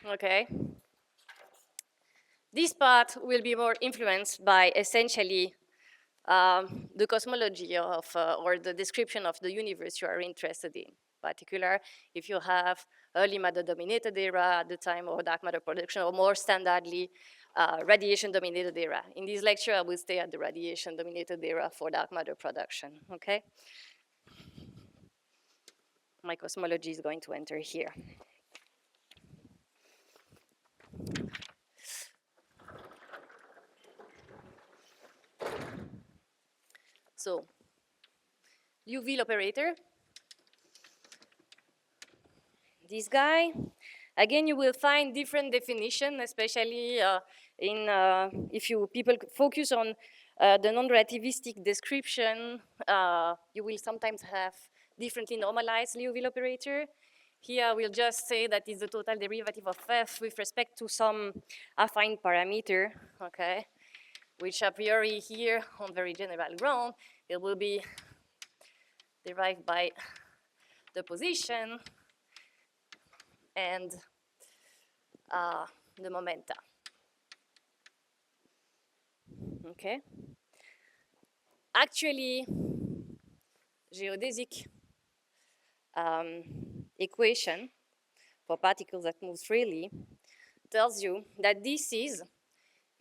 Okay. This part will be more influenced by essentially the cosmology of, or the description of the universe you are interested in. Particular, if you have early matter-dominated era at the time of dark matter production, or more standardly, radiation-dominated era. In this lecture, I will stay at the radiation-dominated era for dark matter production, okay? My cosmology is going to enter here. So, Liouville operator, this guy. Again, you will find different definition, especially if people focus on the non-relativistic description, you will sometimes have differently normalized Liouville operator. Here, we'll just say that it's the total derivative of f with respect to some affine parameter, okay, which a priori here on very general ground, it will be derived by the position and the momenta. Okay. Actually, geodesic equation for particles that move freely tells you that this is,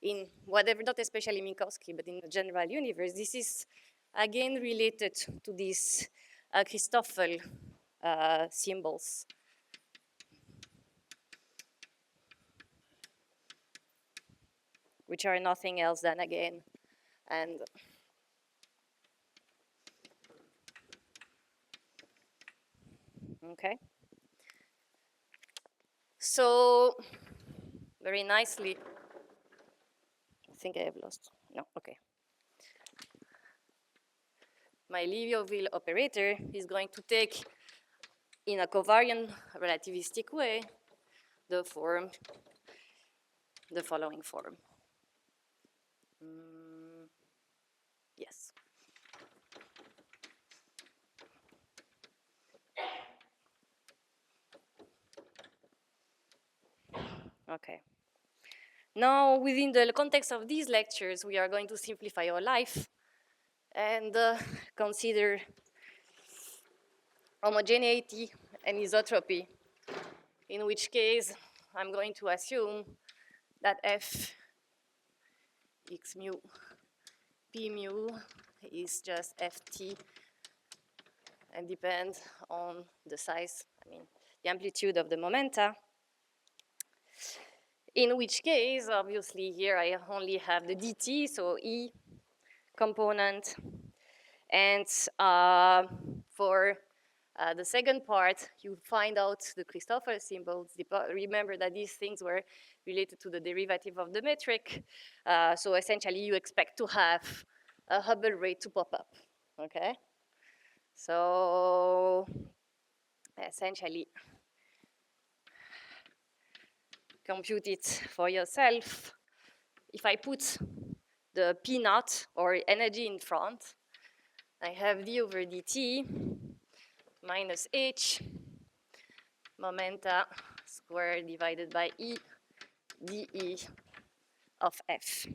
in whatever, not especially Minkowski, but in the general universe, this is again related to these Christoffel symbols. Which are nothing else than, again, and okay. So, very nicely, I think I have lost, no, okay. My Liouville operator is going to take, in a covariant relativistic way, the following form. Yes. Okay. Now, within the context of these lectures, we are going to simplify our life and consider homogeneity and isotropy, in which case I'm going to assume that f x mu p mu is just ft and depends on the size, the amplitude of the momenta. In which case, obviously, here I only have the dt, so E component. And for the second part, you find out the Christoffel symbols. Remember that these things were related to the derivative of the metric. So essentially, you expect to have a Hubble rate to pop up, okay? So essentially, compute it for yourself. If I put the P naught, or energy, in front, I have d over dt minus h momenta squared divided by E dE of f.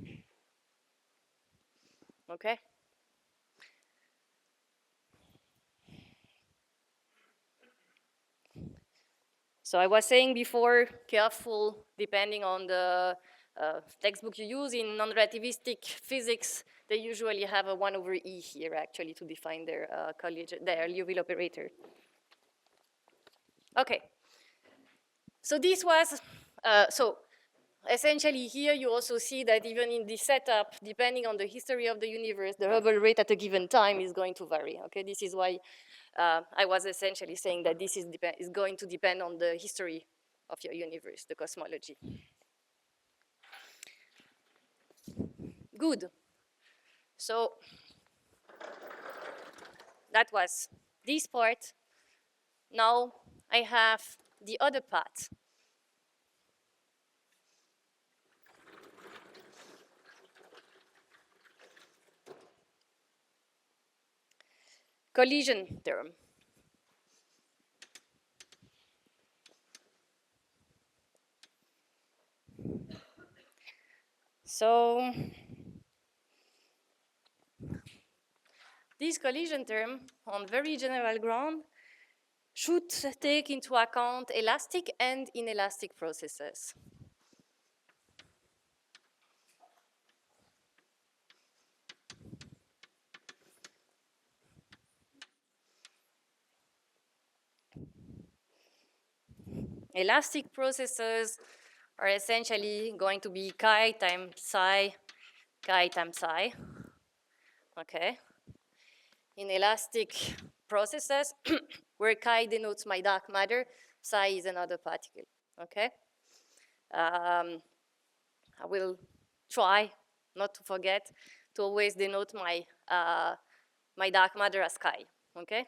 Okay? So I was saying before, careful, depending on the textbook you use. In non-relativistic physics, they usually have a 1 over E here, actually, to define their their Liouville operator. Okay. So this was, so essentially here you also see that even in this setup, depending on the history of the universe, the Hubble rate at a given time is going to vary. Okay, this is why I was essentially saying that this is going to depend on the history of your universe, the cosmology. Good. So that was this part. Now I have the other part. Collision term. So this collision term, on very general ground, should take into account elastic and inelastic processes. Elastic processes are essentially going to be chi times psi, chi times psi. Okay. In elastic processes, where chi denotes my dark matter, psi is another particle. Okay. I will try not to forget to always denote my dark matter as chi. Okay.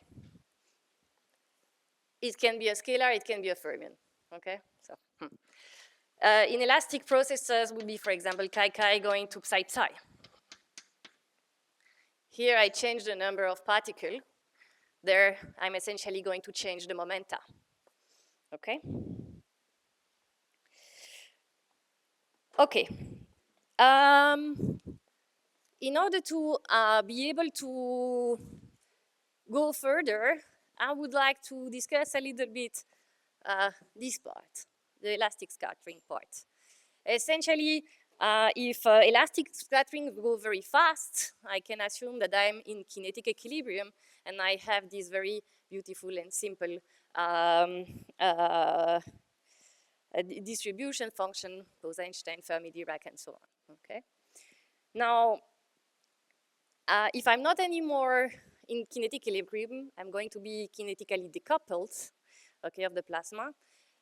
It can be a scalar, it can be a fermion. Okay. So. In elastic processes would be, for example, chi going to psi psi. Here I change the number of particles. There I'm essentially going to change the momenta. Okay? Okay. In order to be able to go further, I would like to discuss a little bit this part, the elastic scattering part. Essentially, if elastic scattering go very fast, I can assume that I'm in kinetic equilibrium and I have this very beautiful and simple distribution function, Bose-Einstein, Fermi, Dirac, and so on. Okay. Now, if I'm not anymore in kinetic equilibrium, I'm going to be kinetically decoupled, okay, of the plasma.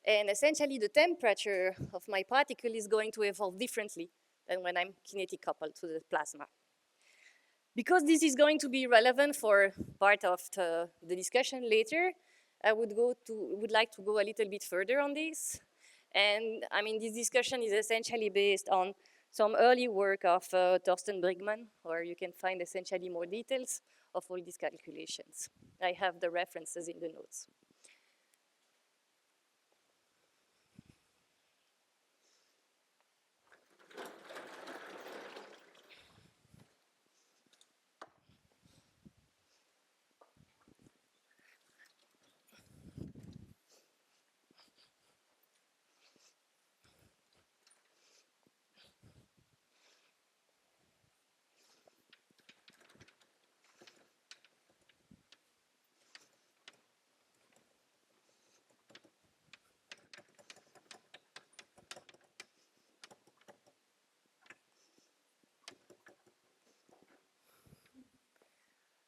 And essentially, the temperature of my particle is going to evolve differently than when I'm kinetic coupled to the plasma. Because this is going to be relevant for part of the discussion later, I would like to go a little bit further on this. And I mean, this discussion is essentially based on some early work of Thorsten Brigman, where you can find essentially more details of all these calculations. I have the references in the notes.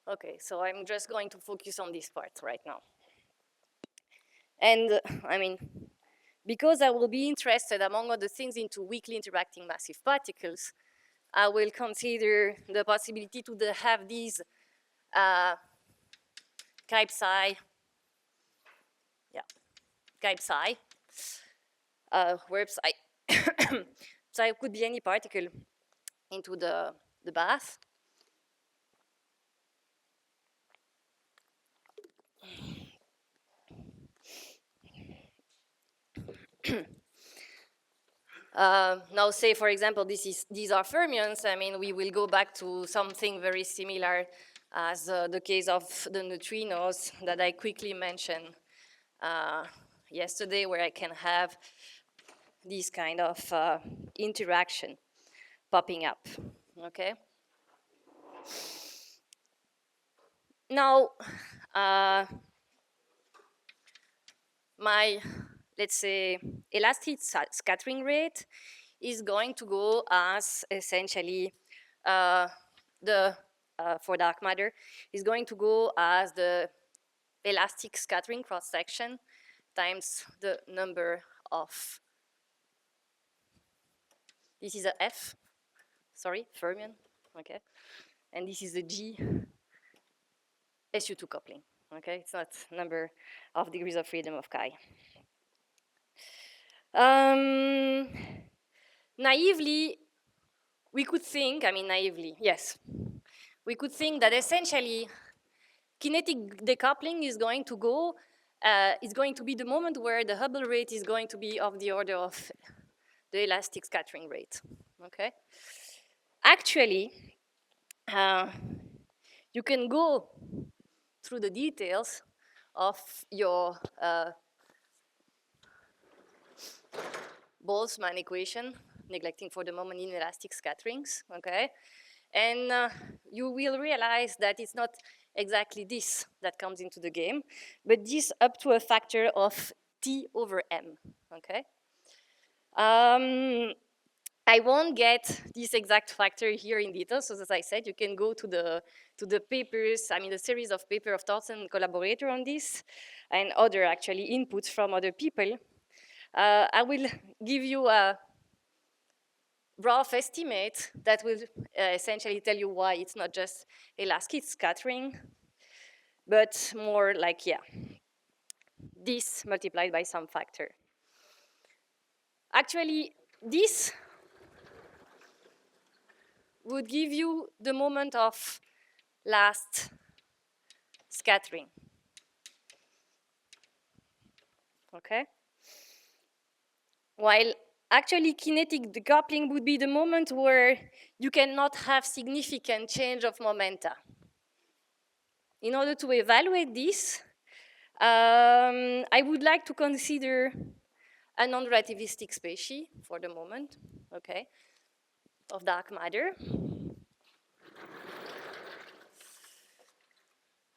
Okay, so I'm just going to focus on this part right now. And I mean, because I will be interested, among other things, into weakly interacting massive particles, I will consider the possibility to have these chi psi, chi psi, where psi, psi could be any particle into the bath. Now say, for example, these are fermions. I mean, we will go back to something very similar as the case of the neutrinos that I quickly mentioned yesterday, where I can have this kind of interaction popping up, okay? Now, my, let's say, elastic scattering rate is going to go as essentially for dark matter, is going to go as the elastic scattering cross-section times the number of, this is a F, sorry, fermion, okay? And this is a G, SU2 coupling, okay? It's not number of degrees of freedom of chi. Naively, we could think, I mean naively, yes, we could think that essentially kinetic decoupling is going to go, is going to be the moment where the Hubble rate is going to be of the order of the elastic scattering rate, okay? Actually, you can go through the details of your Boltzmann equation, neglecting for the moment inelastic scatterings, okay? And you will realize that it's not exactly this that comes into the game, but this up to a factor of T over M, okay? I won't get this exact factor here in detail, so as I said, you can go to the papers, I mean the series of papers of Thorsten and collaborator on this, and other actually inputs from other people. I will give you a rough estimate that will essentially tell you why it's not just elastic scattering, but more like, yeah, this multiplied by some factor. Actually, this would give you the moment of last scattering, okay? While actually kinetic decoupling would be the moment where you cannot have significant change of momenta. In order to evaluate this, I would like to consider a non-relativistic species for the moment, okay, of dark matter.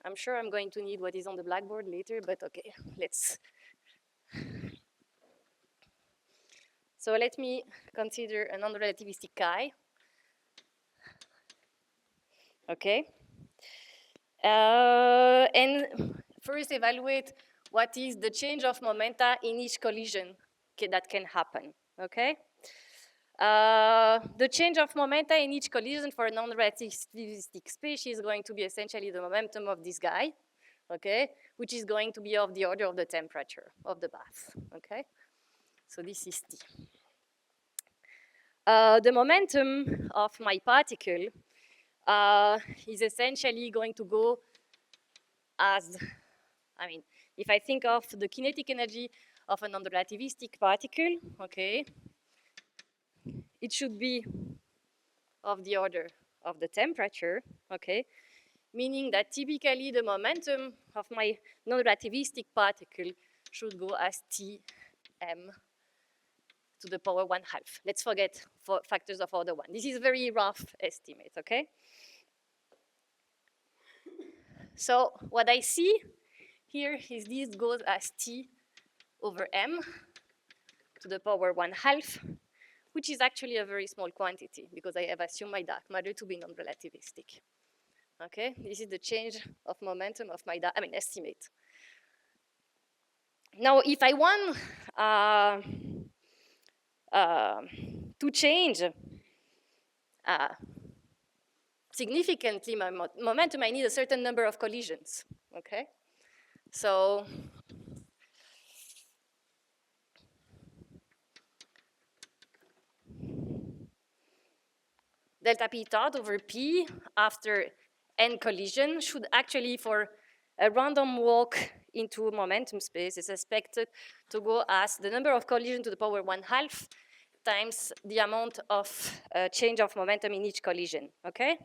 I'm sure I'm going to need what is on the blackboard later, but okay, let's. So let me consider a non-relativistic chi, okay? And first evaluate what is the change of momenta in each collision that can happen, okay? The change of momenta in each collision for a non-relativistic species is going to be essentially the momentum of this guy, okay, which is going to be of the order of the temperature of the bath, okay? So this is T. The momentum of my particle is essentially going to go as, I mean, if I think of the kinetic energy of a non-relativistic particle, okay, it should be of the order of the temperature, okay, meaning that typically the momentum of my non-relativistic particle should go as Tm to the power 1/2. Let's forget factors of order 1. This is a very rough estimate, okay? So what I see here is this goes as T over M to the power 1/2, which is actually a very small quantity because I have assumed my dark matter to be non-relativistic. Okay, this is the change of momentum of my estimate. Now, if I want to change significantly my momentum, I need a certain number of collisions. Okay, so delta p thought over p after n collision should actually, for a random walk into momentum space, is expected to go as the number of collisions to the power 1/2 times the amount of change of momentum in each collision, okay?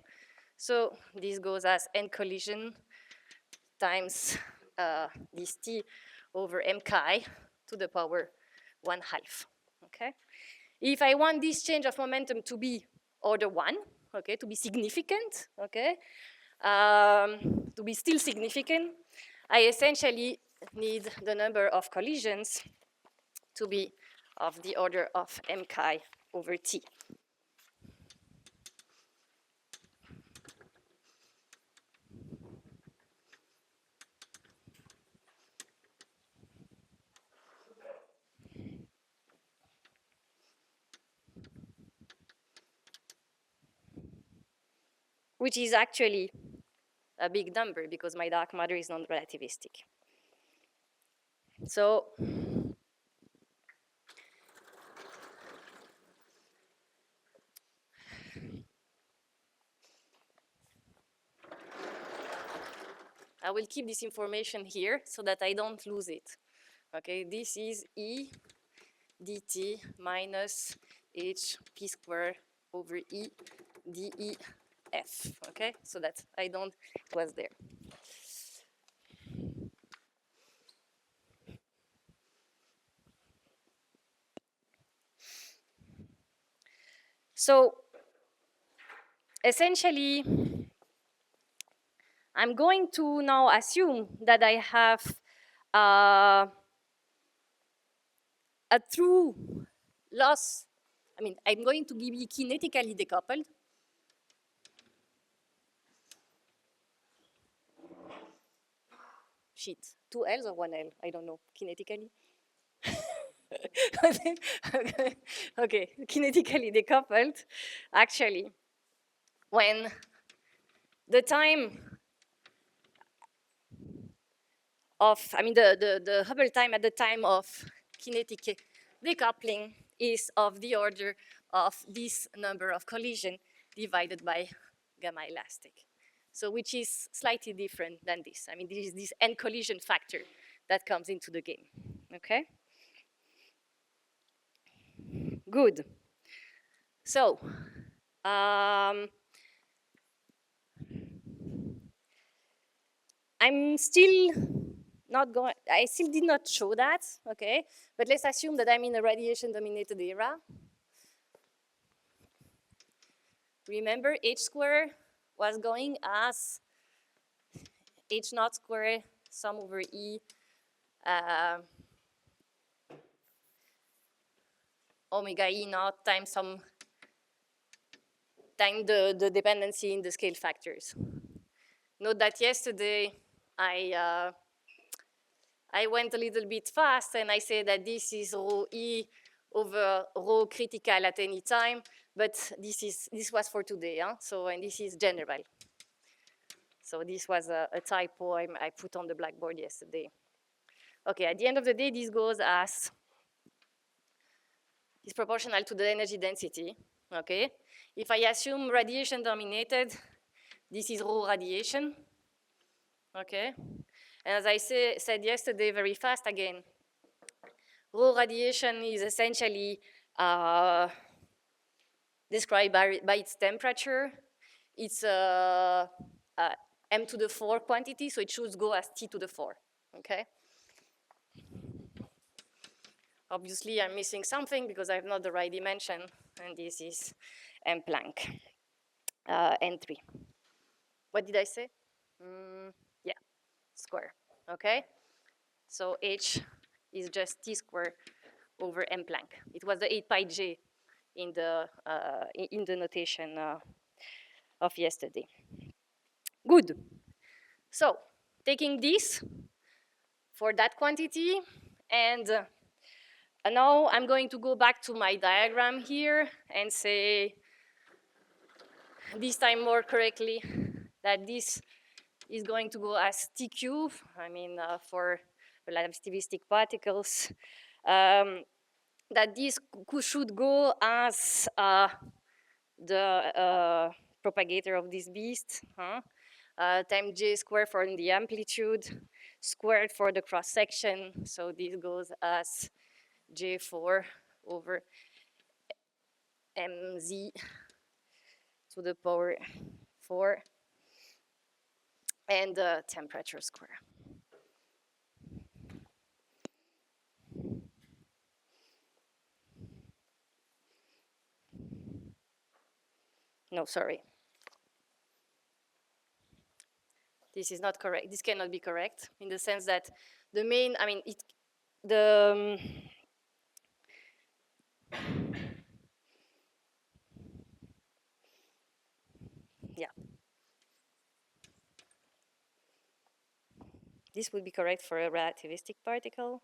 So this goes as n collision times this T over m chi to the power 1/2, okay? If I want this change of momentum to be order 1, okay, to be significant, okay, to be still significant, I essentially need the number of collisions to be of the order of m chi over T. Which is actually a big number because my dark matter is non-relativistic. So I will keep this information here so that I don't lose it. Okay, this is E dt minus h p squared over E dEf, okay? So that I don't, it was there. So essentially, I'm going to now assume that I have a true loss. I mean, I'm going to be kinetically decoupled. Shit, two L's or one L? I don't know, kinetically. Okay, kinetically decoupled, actually, when the time of, I mean, the Hubble time at the time of kinetic decoupling is of the order of this number of collision divided by gamma elastic. So which is slightly different than this. I mean, this is this end collision factor that comes into the game, okay? Good. So, I'm still not going, I still did not show that, okay? But let's assume that I'm in a radiation-dominated era. Remember, h squared was going as h naught squared sum over E omega E naught times some time the dependency in the scale factors. Note that yesterday I went a little bit fast and I said that this is rho E over rho critical at any time, but this was for today, huh? So, and this is general. So this was a typo I put on the blackboard yesterday. Okay, at the end of the day, this goes as, is proportional to the energy density, okay? If I assume radiation dominated, this is rho radiation, okay? And as I said yesterday very fast again, rho radiation is essentially described by its temperature. It's m to the 4 quantity, so it should go as t to the 4, okay? Obviously, I'm missing something because I have not the right dimension, and this is m Planck, n3. What did I say? Yeah, square, okay? So h is just t squared over m Planck. It was the 8 pi j in the notation of yesterday. Good. So, taking this for that quantity, and now I'm going to go back to my diagram here and say, this time more correctly, that this is going to go as T cube, I mean, for relativistic particles, that this should go as the propagator of this beast, times j squared for the amplitude, squared for the cross section. So this goes as j4 over mz to the power 4 and temperature square. No, sorry. This is not correct. This cannot be correct in the sense that the main, I mean, yeah. This would be correct for a relativistic particle.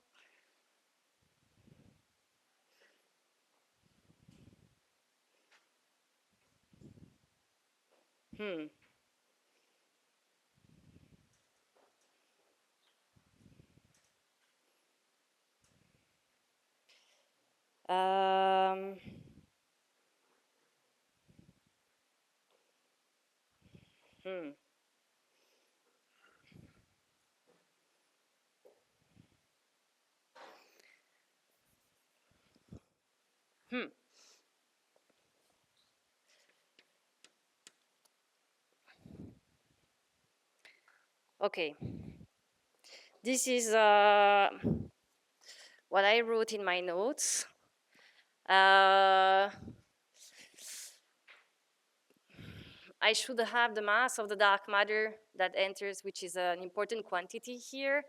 Um, hmm. Hmm. Okay. This is what I wrote in my notes. I should have the mass of the dark matter that enters, which is an important quantity here.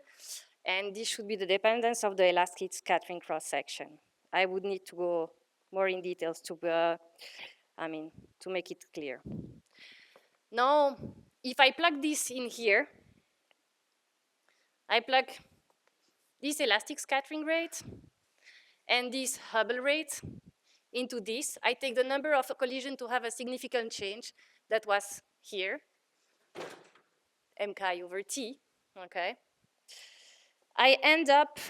And this should be the dependence of the elastic scattering cross-section. I would need to go more in details to, to make it clear. Now, if I plug this in here, I plug this elastic scattering rate and this Hubble rate into this. I take the number of collisions to have a significant change that was here, mk over t, okay? I end up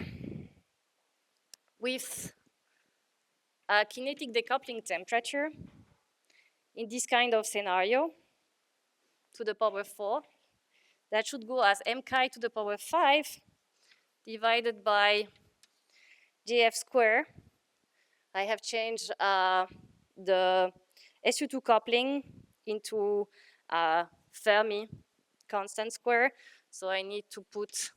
with a kinetic decoupling temperature in this kind of scenario to the power 4. That should go as mk to the power 5 divided by jf square. I have changed the SU2 coupling into Fermi constant square. So I need to put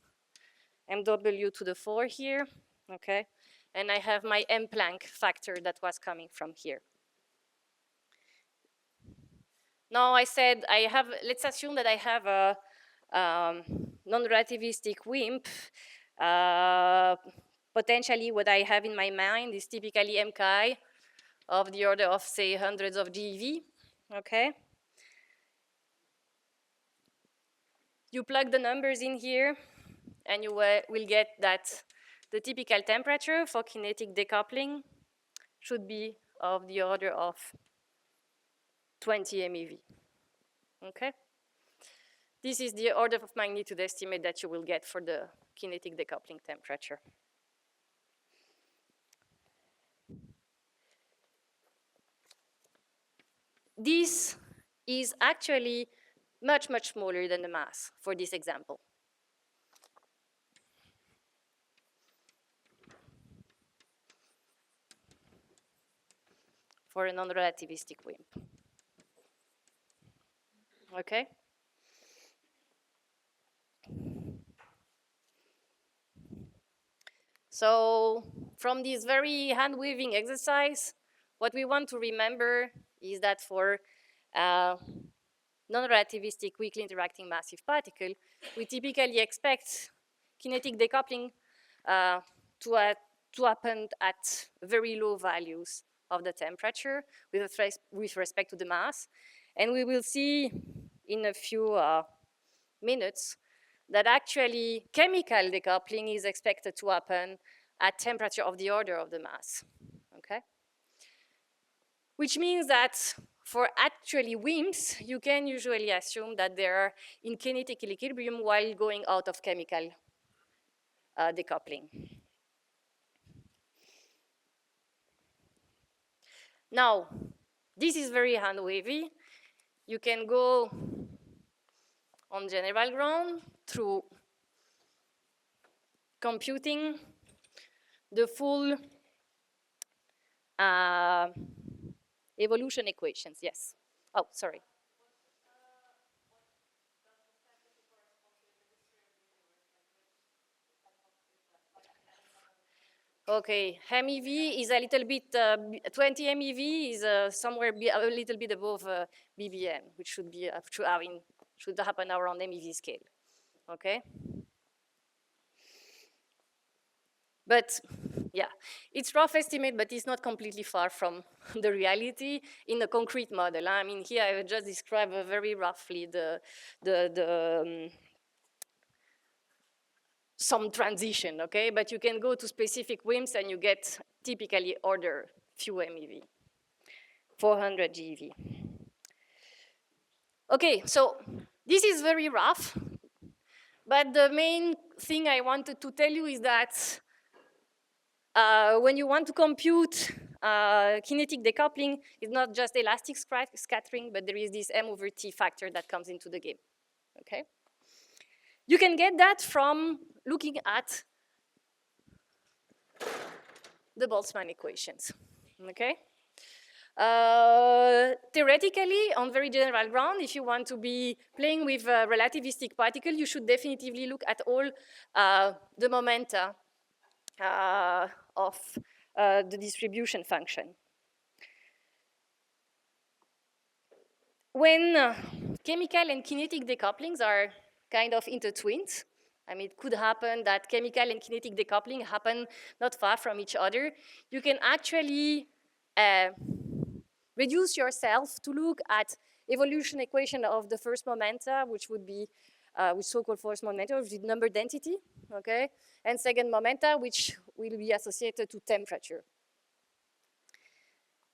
mw to the 4 here, okay? And I have my M Planck factor that was coming from here. Now I said I have, let's assume that I have a non-relativistic WIMP. Potentially what I have in my mind is typically MKI of the order of, say, hundreds of GeV, okay? You plug the numbers in here, and you will get that the typical temperature for kinetic decoupling should be of the order of 20 MeV, okay? This is the order of magnitude estimate that you will get for the kinetic decoupling temperature. This is actually much, much smaller than the mass for this example. For a non-relativistic WIMP. Okay? So from this very hand-waving exercise, what we want to remember is that for non-relativistic weakly interacting massive particle, we typically expect kinetic decoupling to happen at very low values of the temperature with respect to the mass. And we will see in a few minutes that actually chemical decoupling is expected to happen at temperature of the order of the mass, okay? Which means that for actually WIMPs, you can usually assume that they are in kinetic equilibrium while going out of chemical decoupling. Now, this is very hand-wavy. You can go on general ground through computing the full evolution equations, yes. Oh, sorry. Okay, MEV is a little bit, 20 MEV is somewhere a little bit above BBM, which should be, should happen around MEV scale, okay? But yeah, it's rough estimate, but it's not completely far from the reality in a concrete model. I mean, here I just describe very roughly some transition, okay? But you can go to specific WIMPs and you get typically order few MeV, 400 GeV. Okay, so this is very rough, but the main thing I wanted to tell you is that when you want to compute kinetic decoupling, it's not just elastic scattering, but there is this M over T factor that comes into the game, okay? You can get that from looking at the Boltzmann equations, okay? Theoretically, on very general ground, if you want to be playing with a relativistic particle, you should definitively look at all the momenta of the distribution function. When chemical and kinetic decouplings are kind of intertwined, I mean, it could happen that chemical and kinetic decoupling happen not far from each other. You can actually reduce yourself to look at evolution equation of the first momenta, which would be which so-called first momenta, which is number density, okay, and second momenta, which will be associated to temperature.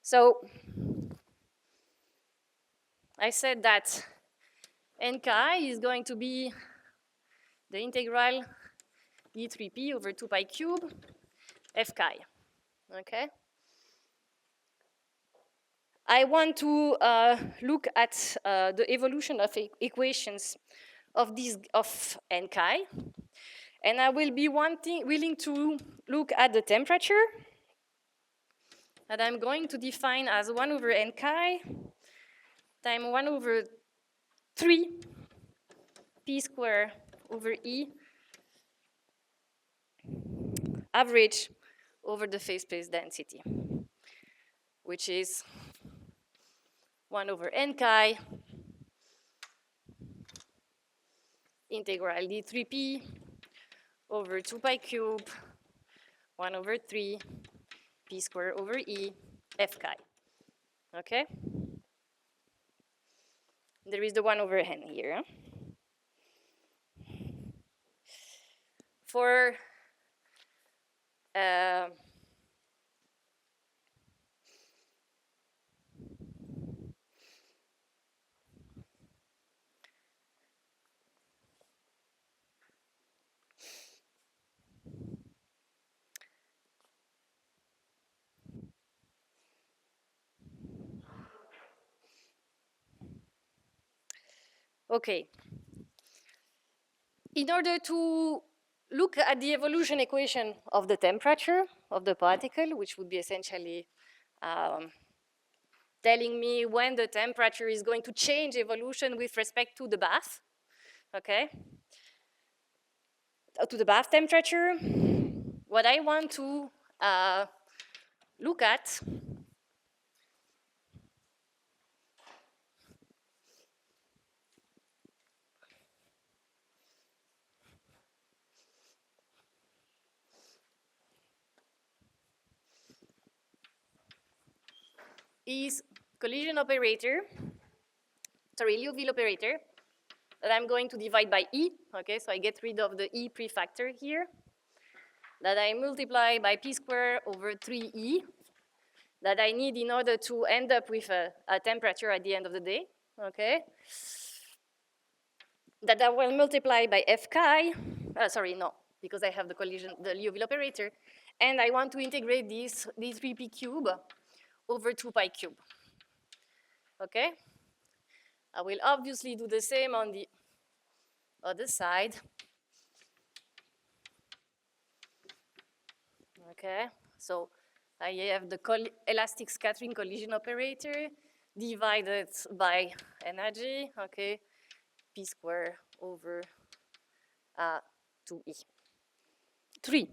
So I said that n chi is going to be the integral d3p over 2 pi cube f chi, okay? I want to look at the evolution of equations of n chi, and I will be willing to look at the temperature that I'm going to define as 1 over n chi times 1 over 3 p square over E average over the phase space density, which is 1 over n chi integral d3p over 2 pi cube 1 over 3 p square over E f chi, okay? There is the 1 over n here. For okay. In order to look at the evolution equation of the temperature of the particle, which would be essentially telling me when the temperature is going to change evolution with respect to the bath, okay? To the bath temperature, what I want to look at is collision operator, sorry, Liouville operator, that I'm going to divide by E, okay? So I get rid of the E prefactor here, that I multiply by P squared over 3E, that I need in order to end up with a temperature at the end of the day, okay? That I will multiply by F chi, sorry, no, because I have the collision, the Liouville operator, and I want to integrate this d3p cube over 2 pi cube, okay? I will obviously do the same on the other side, okay? So I have the elastic scattering collision operator divided by energy, okay? P squared over 2E. 3.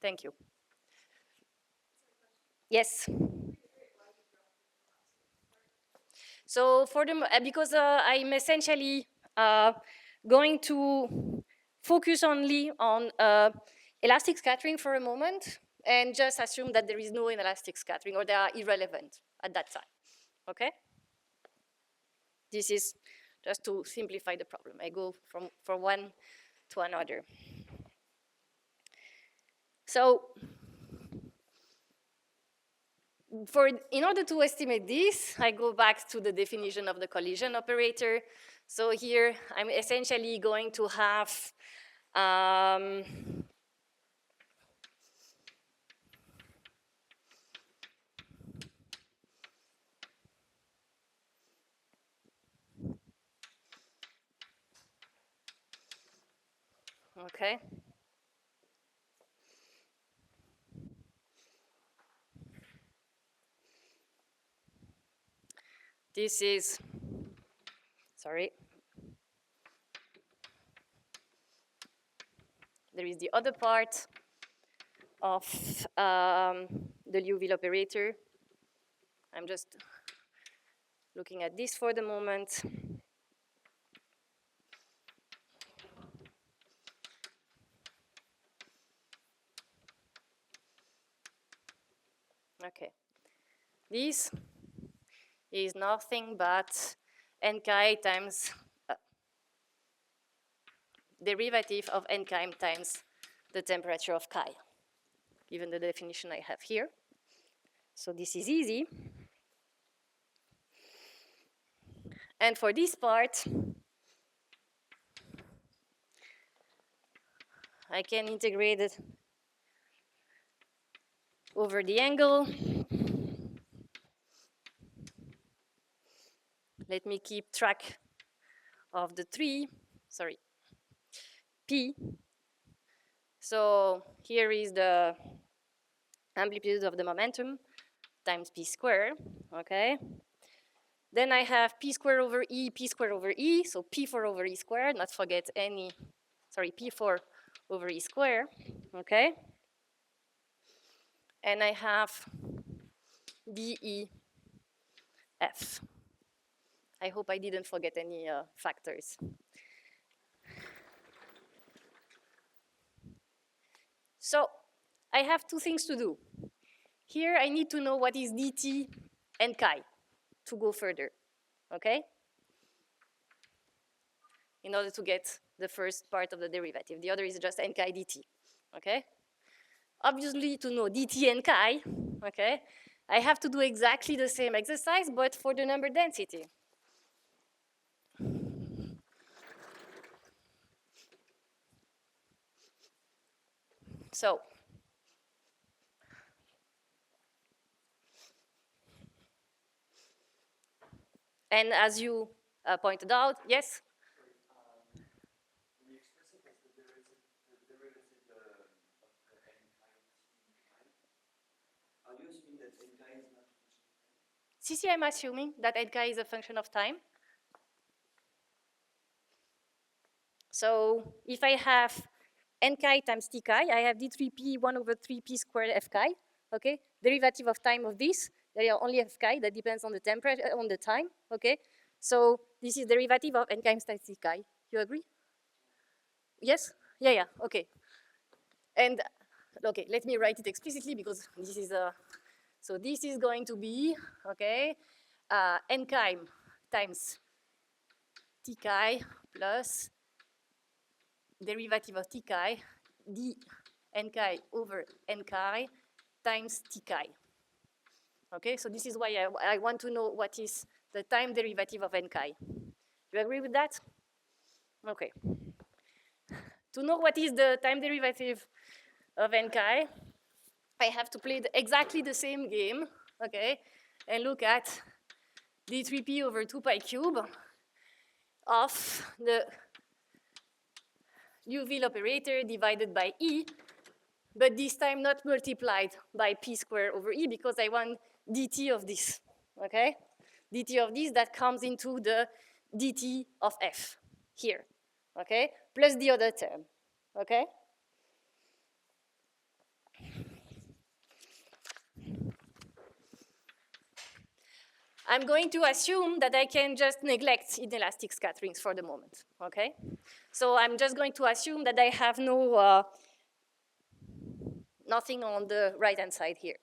Thank you. Yes. So for the, because I'm essentially going to focus only on elastic scattering for a moment and just assume that there is no inelastic scattering or they are irrelevant at that time, okay? This is just to simplify the problem. I go from one to another. So in order to estimate this, I go back to the definition of the collision operator. So here, I'm essentially going to have okay. This is, sorry. There is the other part of the Liouville operator. I'm just looking at this for the moment. Okay. This is nothing but nchi times derivative of nchi times the temperature of chi, given the definition I have here. So this is easy. And for this part, I can integrate it over the angle. Let me keep track of the three, sorry, P. So here is the amplitude of the momentum times P squared, okay? Then I have P squared over E, so P4 over E squared, not forget any, sorry, P4 over E squared, okay? And I have DEF. I hope I didn't forget any factors. So I have two things to do. Here I need to know what is dt and chi to go further, okay? In order to get the first part of the derivative. The other is just n chi dt, okay? Obviously, to know dt and chi, okay, I have to do exactly the same exercise, but for the number density. So, and as you pointed out, yes? CC, I'm assuming that nchi is a function of time. So if I have nchi times t chi, I have d3p 1 over 3p squared f chi, okay? Derivative of time of this, there are only f chi that depends on the temperature, on the time, okay? So this is derivative of n times t chi. You agree? Yes? Yeah, okay. And, okay, let me write it explicitly because this is a, so this is going to be, okay, n chi times t chi plus derivative of t chi d n chi over n chi times t chi. Okay, so this is why I want to know what is the time derivative of n chi. You agree with that? Okay. To know what is the time derivative of n chi, I have to play exactly the same game, okay, and look at d3p over 2 pi cube of the Liouville operator divided by E, but this time not multiplied by P squared over E because I want dt of this, okay? dt of this that comes into the dt of F here, okay? Plus the other term, okay? I'm going to assume that I can just neglect inelastic scatterings for the moment, okay? So I'm just going to assume that I have no, nothing on the right-hand side here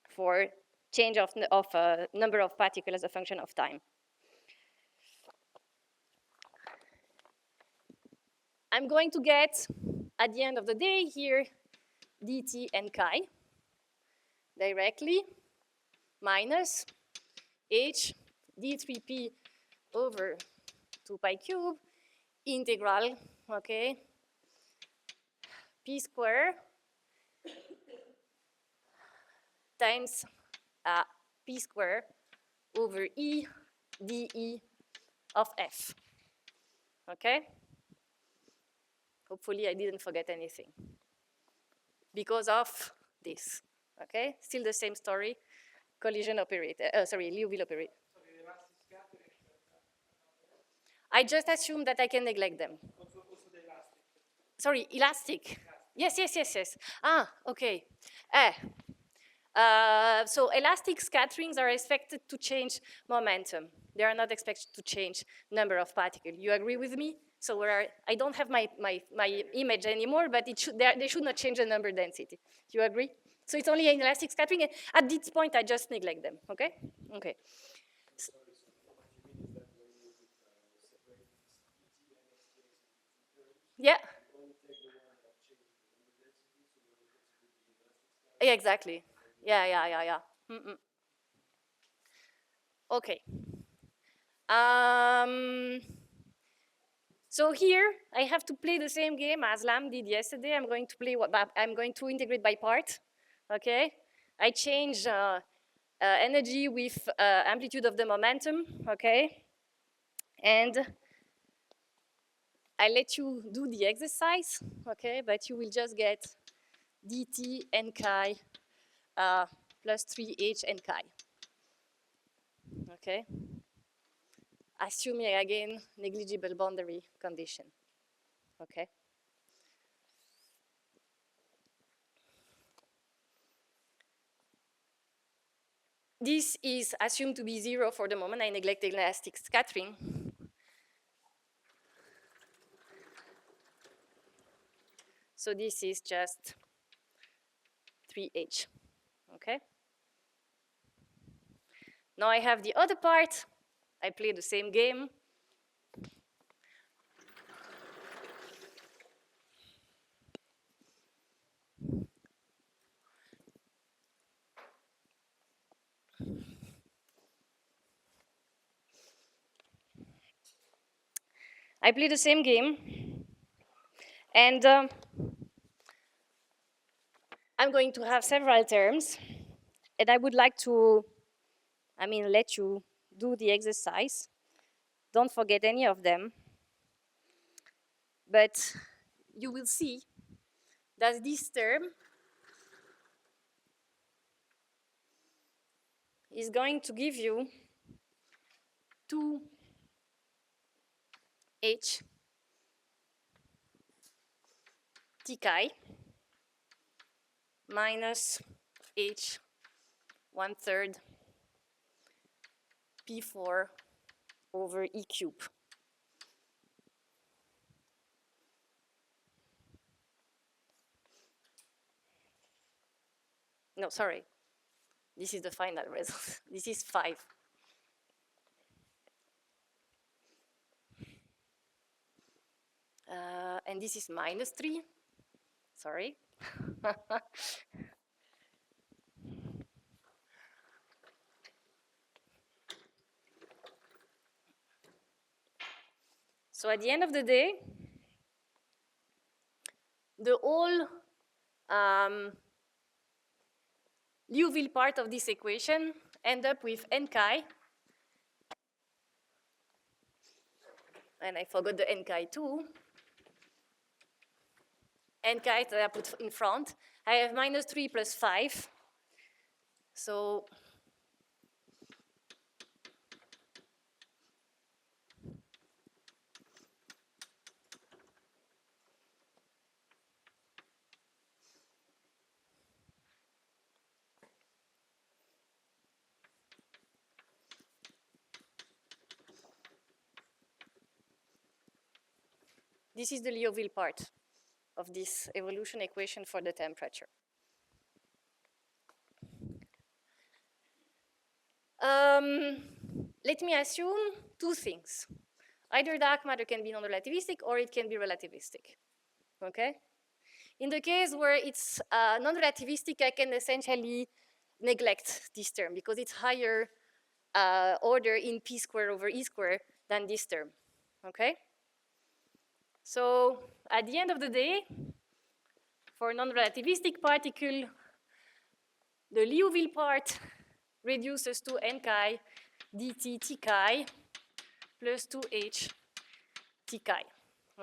for change of number of particles as a function of time. I'm going to get, at the end of the day here, dt and chi directly minus h d3p over 2 pi cube integral, okay, p square times p square over e dE of f, okay? Hopefully I didn't forget anything because of this, okay? Still the same story, collision operator, sorry, Liouville operator. I just assume that I can neglect them. Sorry, elastic. Yes, yes, yes, yes. Ah, okay. So elastic scatterings are expected to change momentum. They are not expected to change number of particles. You agree with me? So I don't have my image anymore, but they should not change the number density. You agree? So it's only an elastic scattering. And at this point, I just neglect them, okay? Okay. Yeah. Yeah, exactly. Yeah, yeah, yeah, yeah. Mm-mm. Okay. Um, so here I have to play the same game as Lam did yesterday. I'm going to play I'm going to integrate by part. Okay. I change energy with amplitude of the momentum. Okay. And I let you do the exercise. Okay. But you will just get dt n chi plus 3h n chi. Okay. Assuming again negligible boundary condition. Okay. This is assumed to be 0 for the moment. I neglect elastic scattering. So this is just 3h. Okay. Now I have the other part. I play the same game. I play the same game. And I'm going to have several terms. And I would like to, let you do the exercise. Don't forget any of them. But you will see that this term is going to give you 2h t chi minus h 1/3 p4 over e cube. No, sorry. This is the final result. This is 5. And this is minus 3. Sorry. So at the end of the day, the whole Liouville part of this equation end up with n chi. And I forgot the n chi too. N chi that I put in front. I have minus 3 plus 5. So this is the Liouville part of this evolution equation for the temperature. Let me assume two things. Either dark matter can be non-relativistic or it can be relativistic, okay? In the case where it's non-relativistic, I can essentially neglect this term because it's higher order in p squared over e squared than this term, okay? So at the end of the day, for non-relativistic particle, the Liouville part reduces to n chi dt t chi plus 2h t chi,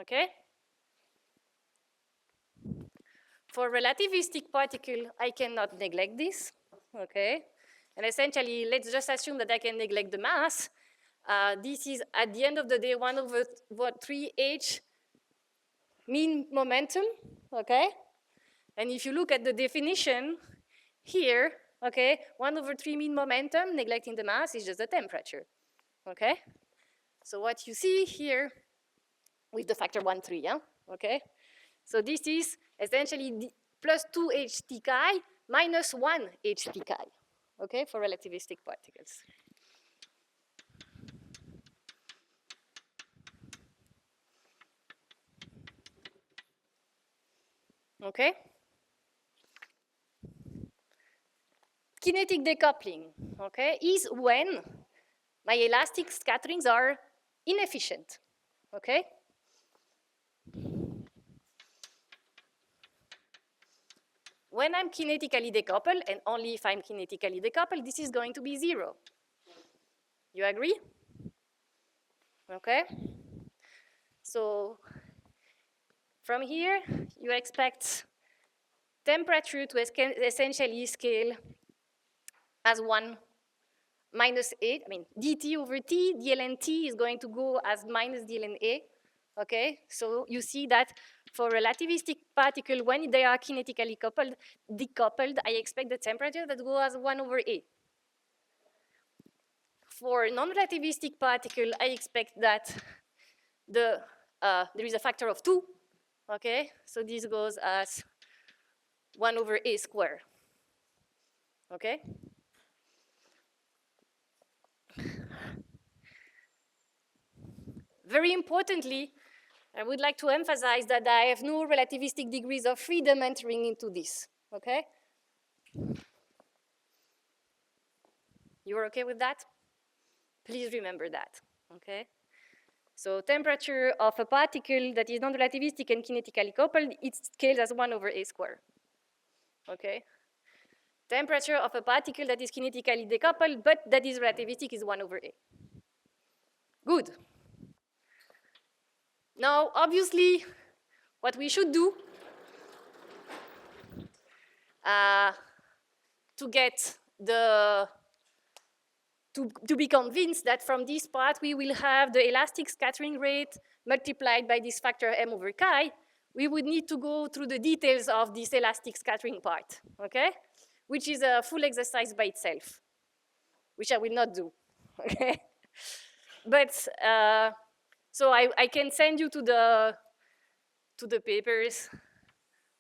okay? For relativistic particle, I cannot neglect this, okay? And essentially, let's just assume that I can neglect the mass. This is, at the end of the day, 1/3h mean momentum, okay? And if you look at the definition here, okay, 1/3 mean momentum, neglecting the mass, is just the temperature, okay? So what you see here with the factor 1/3, yeah, okay? So this is essentially plus 2h t chi minus 1h t chi, okay, for relativistic particles. Okay? Kinetic decoupling, okay, is when my elastic scatterings are inefficient, okay? When I'm kinetically decoupled, and only if I'm kinetically decoupled, this is going to be 0. You agree? Okay? So from here, you expect temperature to essentially scale as 1 minus A. I mean, dt over T, dln T is going to go as minus dln A. Okay? So you see that for relativistic particle, when they are kinetically decoupled, I expect the temperature that goes as 1 over A. For non-relativistic particle, I expect that there is a factor of 2. Okay? So this goes as 1 over A squared. Okay? Very importantly, I would like to emphasize that I have no relativistic degrees of freedom entering into this, okay? You're okay with that? Please remember that, okay? So temperature of a particle that is non-relativistic and kinetically coupled, it scales as 1 over A squared, okay? Temperature of a particle that is kinetically decoupled, but that is relativistic is 1 over A. Good. Now, obviously, what we should do to get to be convinced that from this part we will have the elastic scattering rate multiplied by this factor m over chi, we would need to go through the details of this elastic scattering part, okay? Which is a full exercise by itself, which I will not do, okay? But, so I can send you to the papers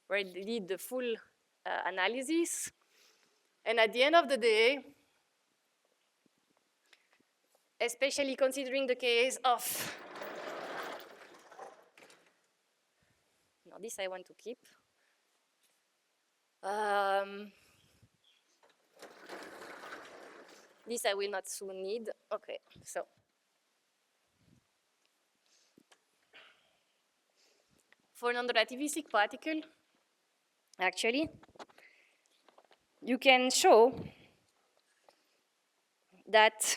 where I did the full analysis. And at the end of the day, especially considering the case of, no, this I want to keep. This I will not soon need. Okay, so. For non-relativistic particle, actually, you can show that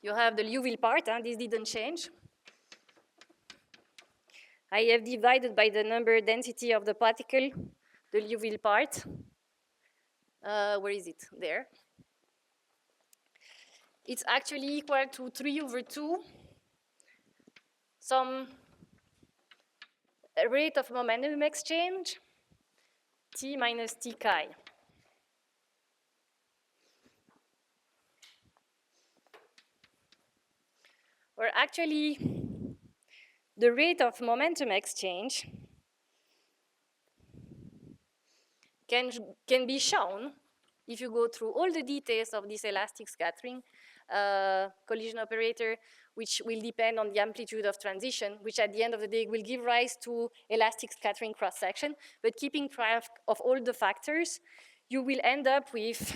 you have the Liouville part, this didn't change. I have divided by the number density of the particle, the Liouville part. Where is it? There. It's actually equal to 3 over 2, some rate of momentum exchange, T minus T chi. Where actually the rate of momentum exchange can be shown if you go through all the details of this elastic scattering collision operator, which will depend on the amplitude of transition, which at the end of the day will give rise to elastic scattering cross-section. But keeping track of all the factors, you will end up with,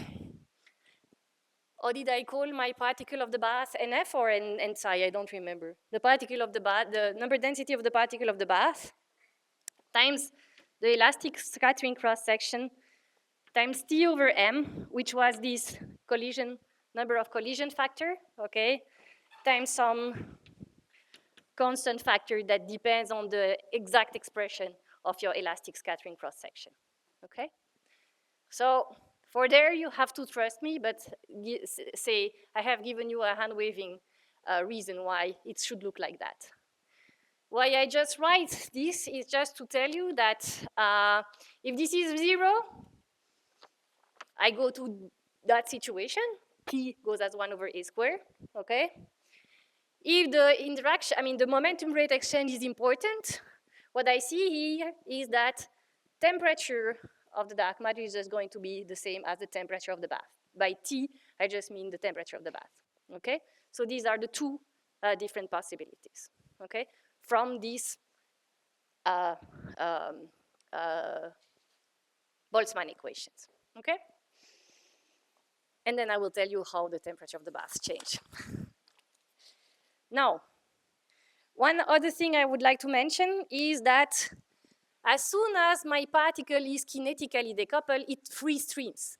or did I call my particle of the bath NF or N psi? I don't remember. The particle of the bath, the number density of the particle of the bath times the elastic scattering cross-section times T over M, which was this collision, number of collision factor, okay, times some constant factor that depends on the exact expression of your elastic scattering cross-section, okay? So for there, you have to trust me, but say I have given you a hand-waving reason why it should look like that. Why I just write this is just to tell you that if this is 0, I go to that situation. P goes as 1 over a squared, okay? If the interaction, the momentum rate exchange is important, what I see here is that temperature of the dark matter is just going to be the same as the temperature of the bath. By T, I just mean the temperature of the bath, okay? So these are the two different possibilities, okay? From these Boltzmann equations, okay? And then I will tell you how the temperature of the bath change. Now, one other thing I would like to mention is that as soon as my particle is kinetically decoupled, it free streams.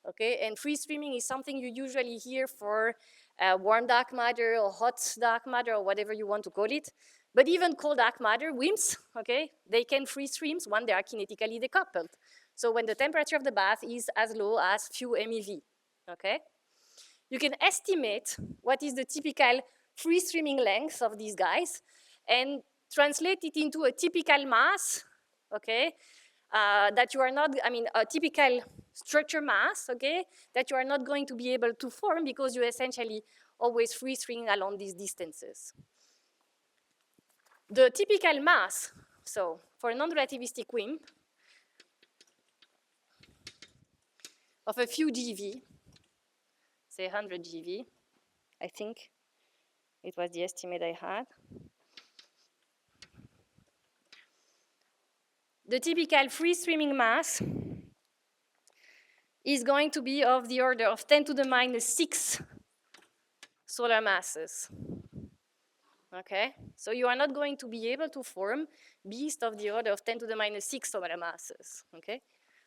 Okay, and free streaming is something you usually hear for warm dark matter or hot dark matter or whatever you want to call it. But even cold dark matter, WIMPs, okay, they can free streams when they are kinetically decoupled. So when the temperature of the bath is as low as few MeV, okay? You can estimate what is the typical free streaming length of these guys and translate it into a typical mass, okay, that you are not, a typical structure mass, okay, that you are not going to be able to form because you essentially always free streaming along these distances. The typical mass, so for a non-relativistic WIMP of a few GeV, say 100 GeV, I think it was the estimate I had. The typical free streaming mass is going to be of the order of 10 to the minus 6 solar masses. Okay, so you are not going to be able to form beasts of the order of 10 to the minus 6 solar masses. Okay,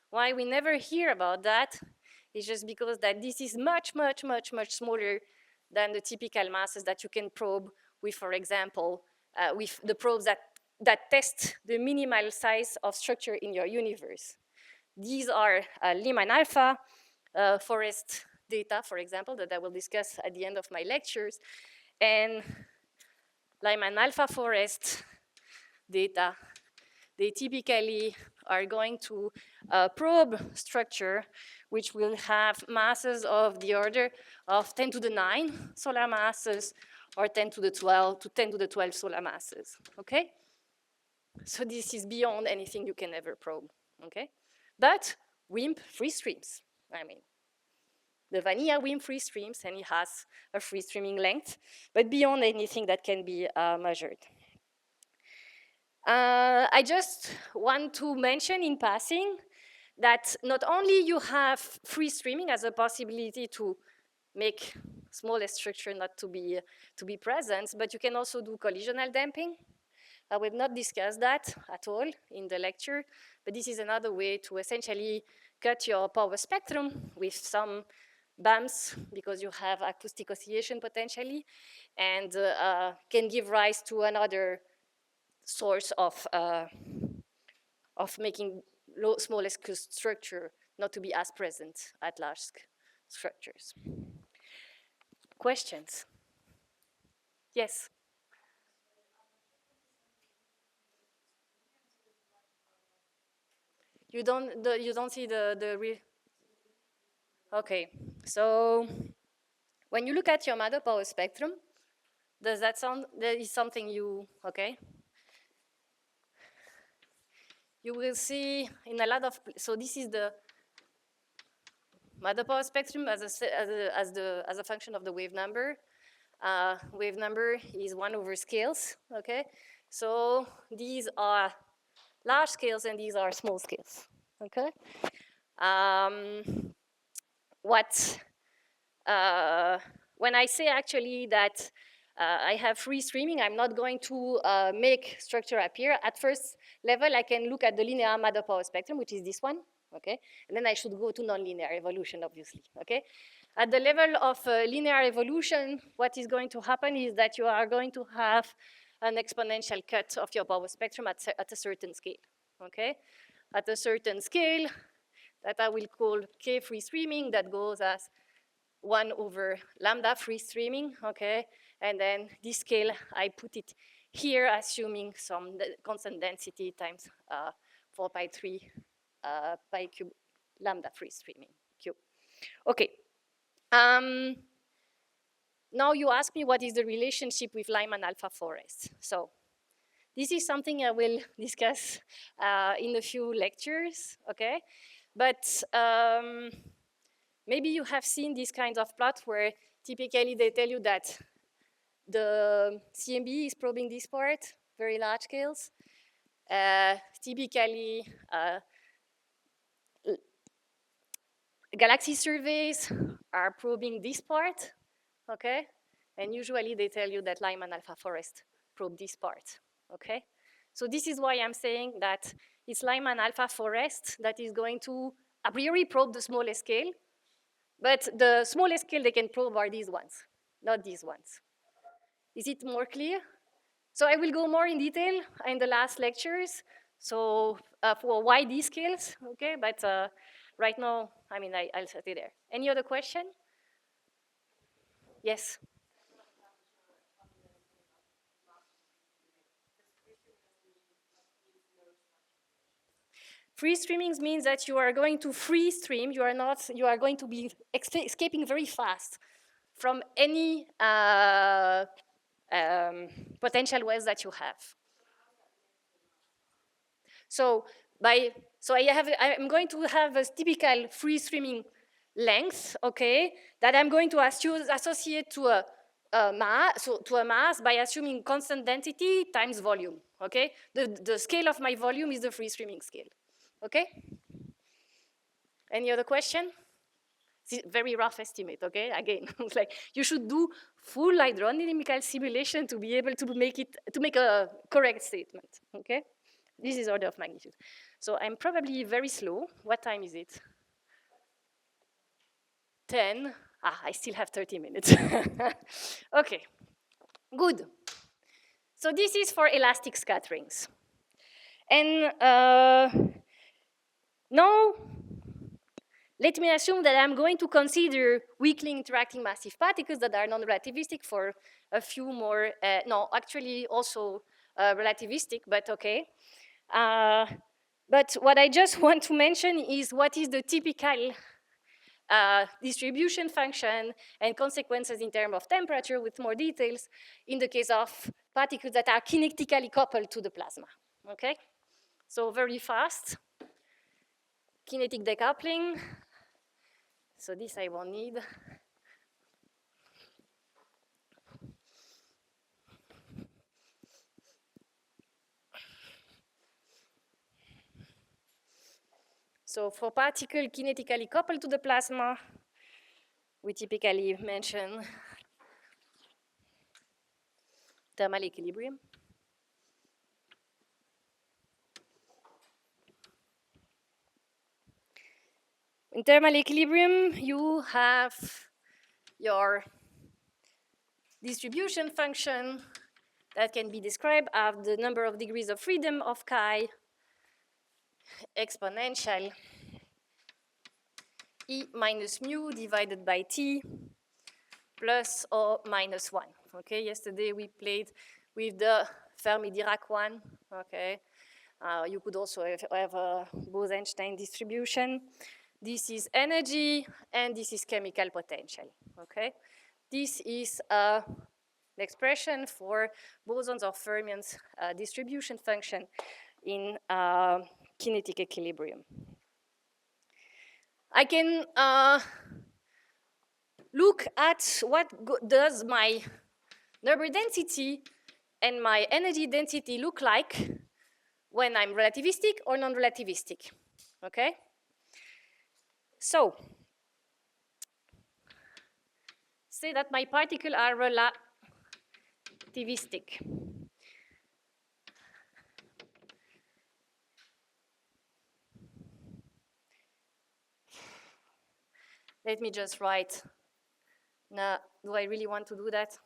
why we never hear about that is just because that this is much, much, much, much smaller than the typical masses that you can probe with, for example, with the probes that test the minimal size of structure in your universe. These are Lyman alpha forest data, for example, that I will discuss at the end of my lectures, and Lyman alpha forest data. They typically are going to probe structure which will have masses of the order of 10 to the 9 solar masses or 10 to the 12 to 10 to the 12 solar masses, okay? So this is beyond anything you can ever probe, okay? But WIMP free streams, the vanilla WIMP free streams, and it has a free streaming length, but beyond anything that can be measured. I just want to mention in passing that not only you have free streaming as a possibility to make smallest structure not to be present, but you can also do collisional damping. I will not discuss that at all in the lecture, but this is another way to essentially cut your power spectrum with some bumps because you have acoustic oscillation potentially, and can give rise to another source of making smallest structure not to be as present at large structures. Questions? Yes? You don't see the real. Okay, so when you look at your matter power spectrum, does that sound, that is something you, okay? You will see in a lot of, so this is the matter power spectrum as a function of the wave number. Wave number is 1 over scales, okay? So these are large scales and these are small scales, okay? When I say actually that I have free streaming, I'm not going to make structure appear. At first level, I can look at the linear matter power spectrum, which is this one, okay? And then I should go to nonlinear evolution, obviously, okay? At the level of linear evolution, what is going to happen is that you are going to have an exponential cut of your power spectrum at a certain scale, okay? At a certain scale, that I will call K free streaming, that goes as 1 over lambda free streaming, okay? And then this scale, I put it here, assuming some constant density times 4 pi 3 pi cube lambda free streaming cube. Okay. Now you ask me what is the relationship with Lyman alpha forest. So this is something I will discuss in a few lectures, okay? But maybe you have seen these kinds of plots where typically they tell you that the CMB is probing this part, very large scales. Typically, galaxy surveys are probing this part, okay? And usually they tell you that Lyman alpha forest probe this part, okay? So this is why I'm saying that it's Lyman alpha forest that is going to a priori probe the smallest scale, but the smallest scale they can probe are these ones, not these ones. Is it more clear? So I will go more in detail in the last lectures. So for why these scales, okay? But right now, I mean, I'll set it there. Any other question? Yes. Free streaming means that you are going to free stream. You are going to be escaping very fast from any potential waves that you have. So I'm going to have a typical free streaming length, okay, that I'm going to associate to a mass by assuming constant density times volume, okay? The scale of my volume is the free streaming scale, okay? Any other question? Very rough estimate, okay? Again, it's like you should do full hydrodynamical simulation to be able to make a correct statement, okay? This is order of magnitude. So I'm probably very slow. What time is it? 10. I still have 30 minutes. Okay, good. So this is for elastic scatterings. And now, let me assume that I'm going to consider weakly interacting massive particles that are non-relativistic for a few more, no, actually also relativistic, but okay. But what I just want to mention is what is the typical distribution function and consequences in terms of temperature with more details in the case of particles that are kinetically coupled to the plasma, okay? So very fast, kinetic decoupling. So this I won't need. So for particle kinetically coupled to the plasma, we typically mention thermal equilibrium. In thermal equilibrium, you have your distribution function that can be described as the number of degrees of freedom of chi exponential E minus mu divided by T plus or minus 1. Okay, yesterday we played with the Fermi-Dirac one. Okay, you could also have a Bose-Einstein distribution. This is energy, and this is chemical potential, okay? This is the expression for bosons or fermions distribution function in kinetic equilibrium. I can look at what does my number density and my energy density look like when I'm relativistic or non-relativistic, okay? So, say that my particles are relativistic. Let me just write. Now, do I really want to do that?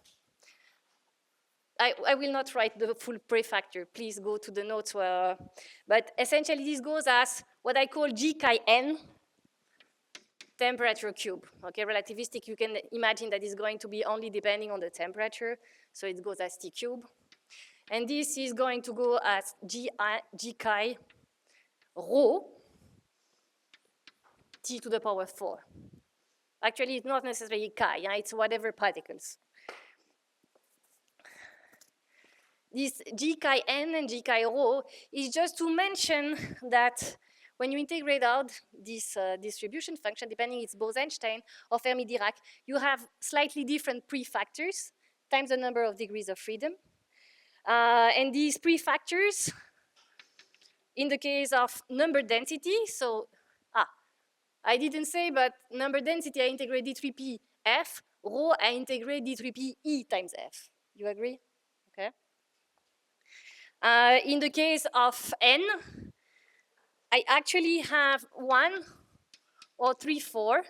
I will not write the full prefactor. Please go to the notes. But essentially, this goes as what I call G chi n. temperature cube. Okay, relativistic, you can imagine that it's going to be only depending on the temperature, so it goes as T cube. And this is going to go as G chi rho T to the power 4. Actually, it's not necessarily chi, yeah? It's whatever particles. This G chi n and G chi rho is just to mention that when you integrate out this distribution function, depending it's Bose-Einstein or Fermi-Dirac, you have slightly different prefactors times the number of degrees of freedom. And these prefactors, in the case of number density, so, I didn't say, but number density, I integrate D3P F, rho, I integrate D3P E times F. You agree? Okay. In the case of N, I actually have 1 or 3, 4,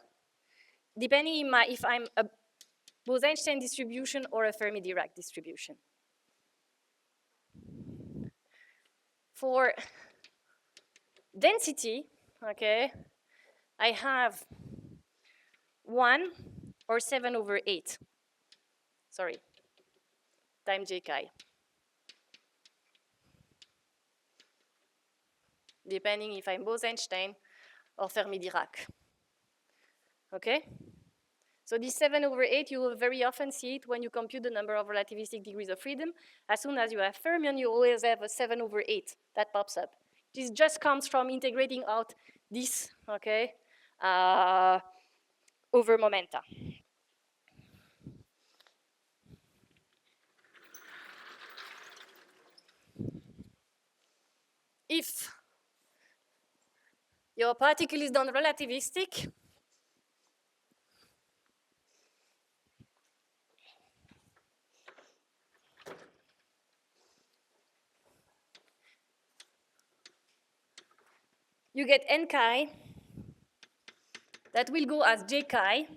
depending if I'm a Bose-Einstein distribution or a Fermi-Dirac distribution. For density, okay, I have 1 or 7/8, sorry, times J chi. Depending if I'm Bose-Einstein or Fermi-Dirac. Okay? So this 7/8, you will very often see it when you compute the number of relativistic degrees of freedom. As soon as you have fermion, you always have a 7/8 that pops up. This just comes from integrating out this, okay, over momenta. If your particle is non-relativistic, you get n chi that will go as j chi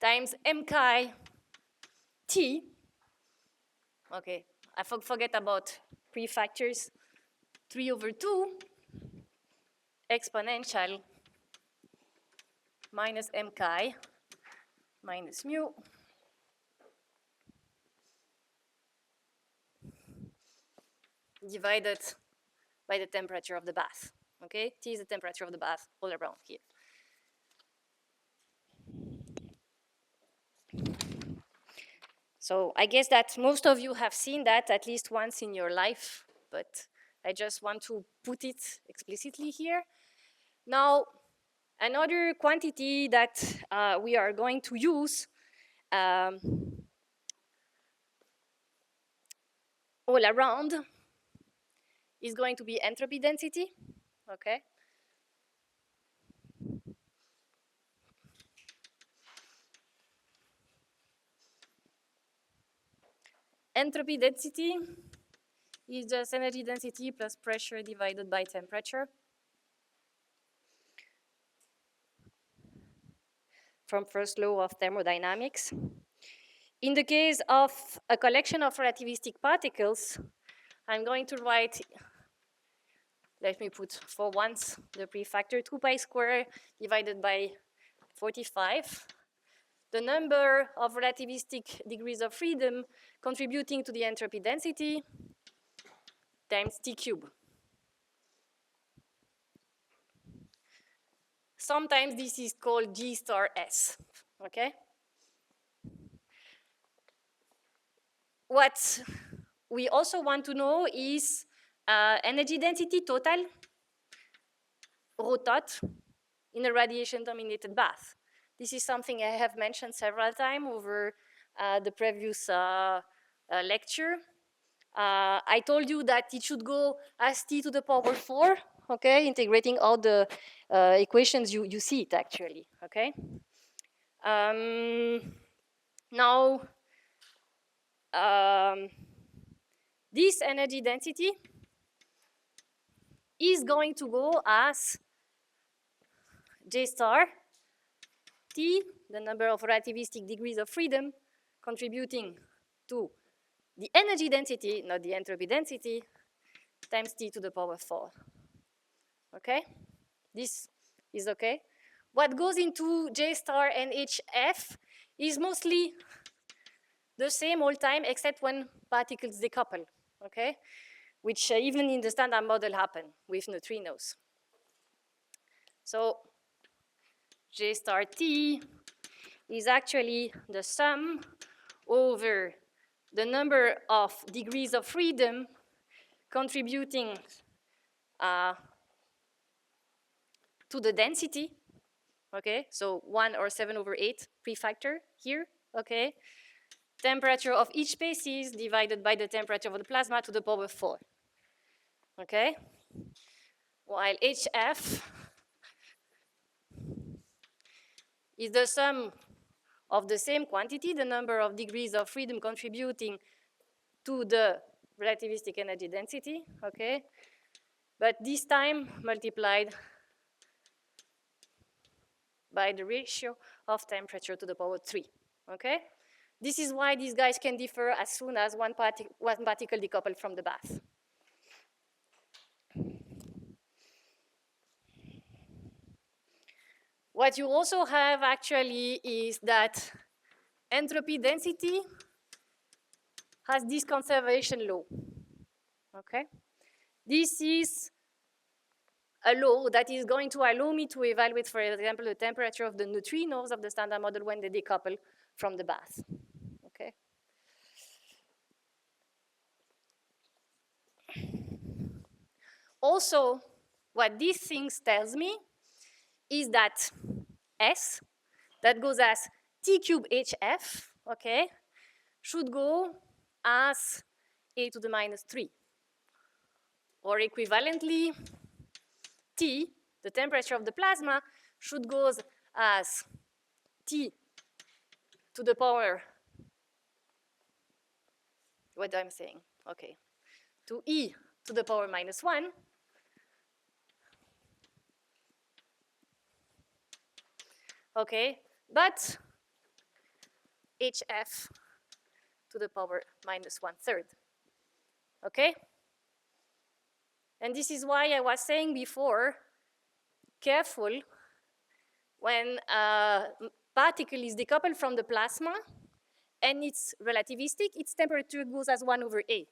times m chi t. Okay, I forget about prefactors. 3/2 exponential minus m chi minus mu divided by the temperature of the bath. Okay, T is the temperature of the bath all around here. So I guess that most of you have seen that at least once in your life, but I just want to put it explicitly here. Now, another quantity that we are going to use all around is going to be entropy density, okay? Entropy density is just energy density plus pressure divided by temperature. From first law of thermodynamics. In the case of a collection of relativistic particles, I'm going to write, let me put for once the prefactor 2 pi squared divided by 45. The number of relativistic degrees of freedom contributing to the entropy density times T cube. Sometimes this is called G star S, okay? What we also want to know is energy density total, rho tot, in a radiation-dominated bath. This is something I have mentioned several times over the previous lecture. I told you that it should go as T to the power 4, okay, integrating all the equations, you see it actually, okay? Now, this energy density is going to go as J star T, the number of relativistic degrees of freedom contributing to the energy density, not the entropy density, times T to the power 4. Okay? This is okay. what goes into J star and HF is mostly the same all time except when particles decouple, okay? Which even in the standard model happen with neutrinos. So J star T is actually the sum over the number of degrees of freedom contributing to the density, okay? So 1 or 7/8 prefactor here, okay? Temperature of each species divided by the temperature of the plasma to the power 4, okay? While HF is the sum of the same quantity, the number of degrees of freedom contributing to the relativistic energy density, okay? But this time multiplied by the ratio of temperature to the power 3, okay? This is why these guys can differ as soon as one particle decoupled from the bath. What you also have actually is that entropy density has this conservation law, okay? This is a law that is going to allow me to evaluate, for example, the temperature of the neutrinos of the standard model when they decouple from the bath, okay? Also, what these things tells me is that S, that goes as T cube HF, okay, should go as a to the minus 3. Or equivalently, T, the temperature of the plasma, should go as T to the power, what I'm saying, okay, to E to the power minus 1, okay, but HF to the power minus 1/3, okay? And this is why I was saying before, careful when a particle is decoupled from the plasma and it's relativistic, its temperature goes as 1/A.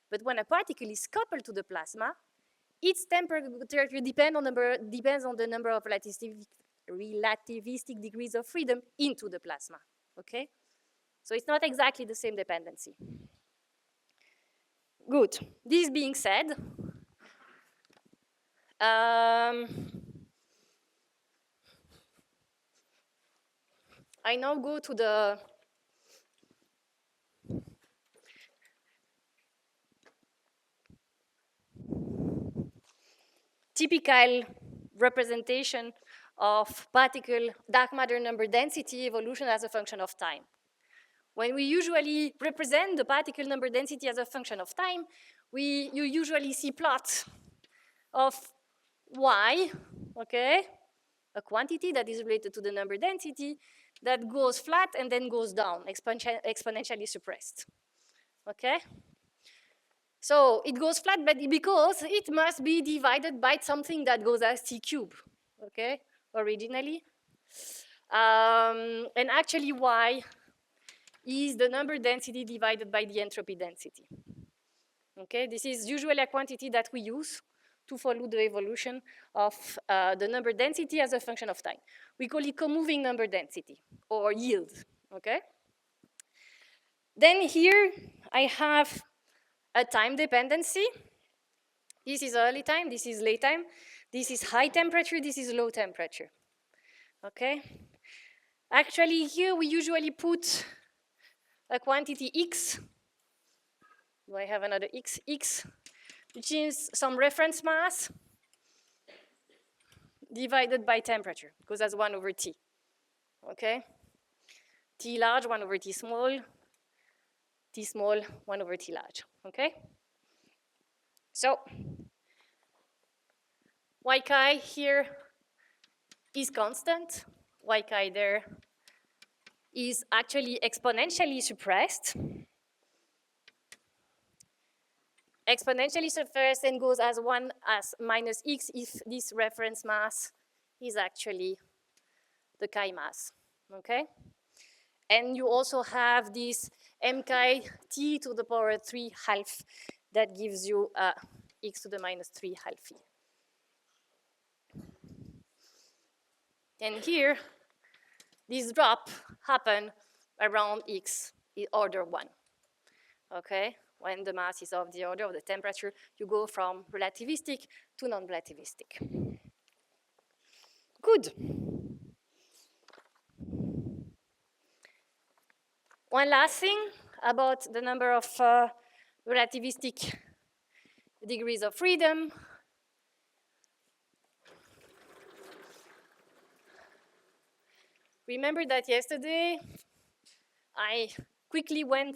But when a particle is coupled to the plasma, its temperature depends on the number of relativistic degrees of freedom into the plasma, okay? So it's not exactly the same dependency. Good. This being said, I now go to the typical representation of particle dark matter number density evolution as a function of time. When we usually represent the particle number density as a function of time, you usually see plots of y, okay, a quantity that is related to the number density that goes flat and then goes down, exponentially suppressed, okay? So it goes flat, but because it must be divided by something that goes as t cube, okay, originally. And actually y is the number density divided by the entropy density. Okay, this is usually a quantity that we use to follow the evolution of the number density as a function of time. We call it comoving number density or yield, okay? Then here I have a time dependency. This is early time, this is late time, this is high temperature, this is low temperature, okay? Actually here we usually put a quantity x. Do I have another x? X, which is some reference mass divided by temperature, because that's 1/T, okay? T large, 1/T small, T small, 1/T large, okay? So, y chi here is constant, y chi there is actually exponentially suppressed. Exponentially suppressed and goes as 1 as minus x if this reference mass is actually the chi mass, okay? And you also have this m chi t to the power 3 half that gives you x to the minus 3 half e. And here, this drop happened around x order 1, okay? When the mass is of the order of the temperature, you go from relativistic to non-relativistic. Good. One last thing about the number of relativistic degrees of freedom. Remember that yesterday I quickly went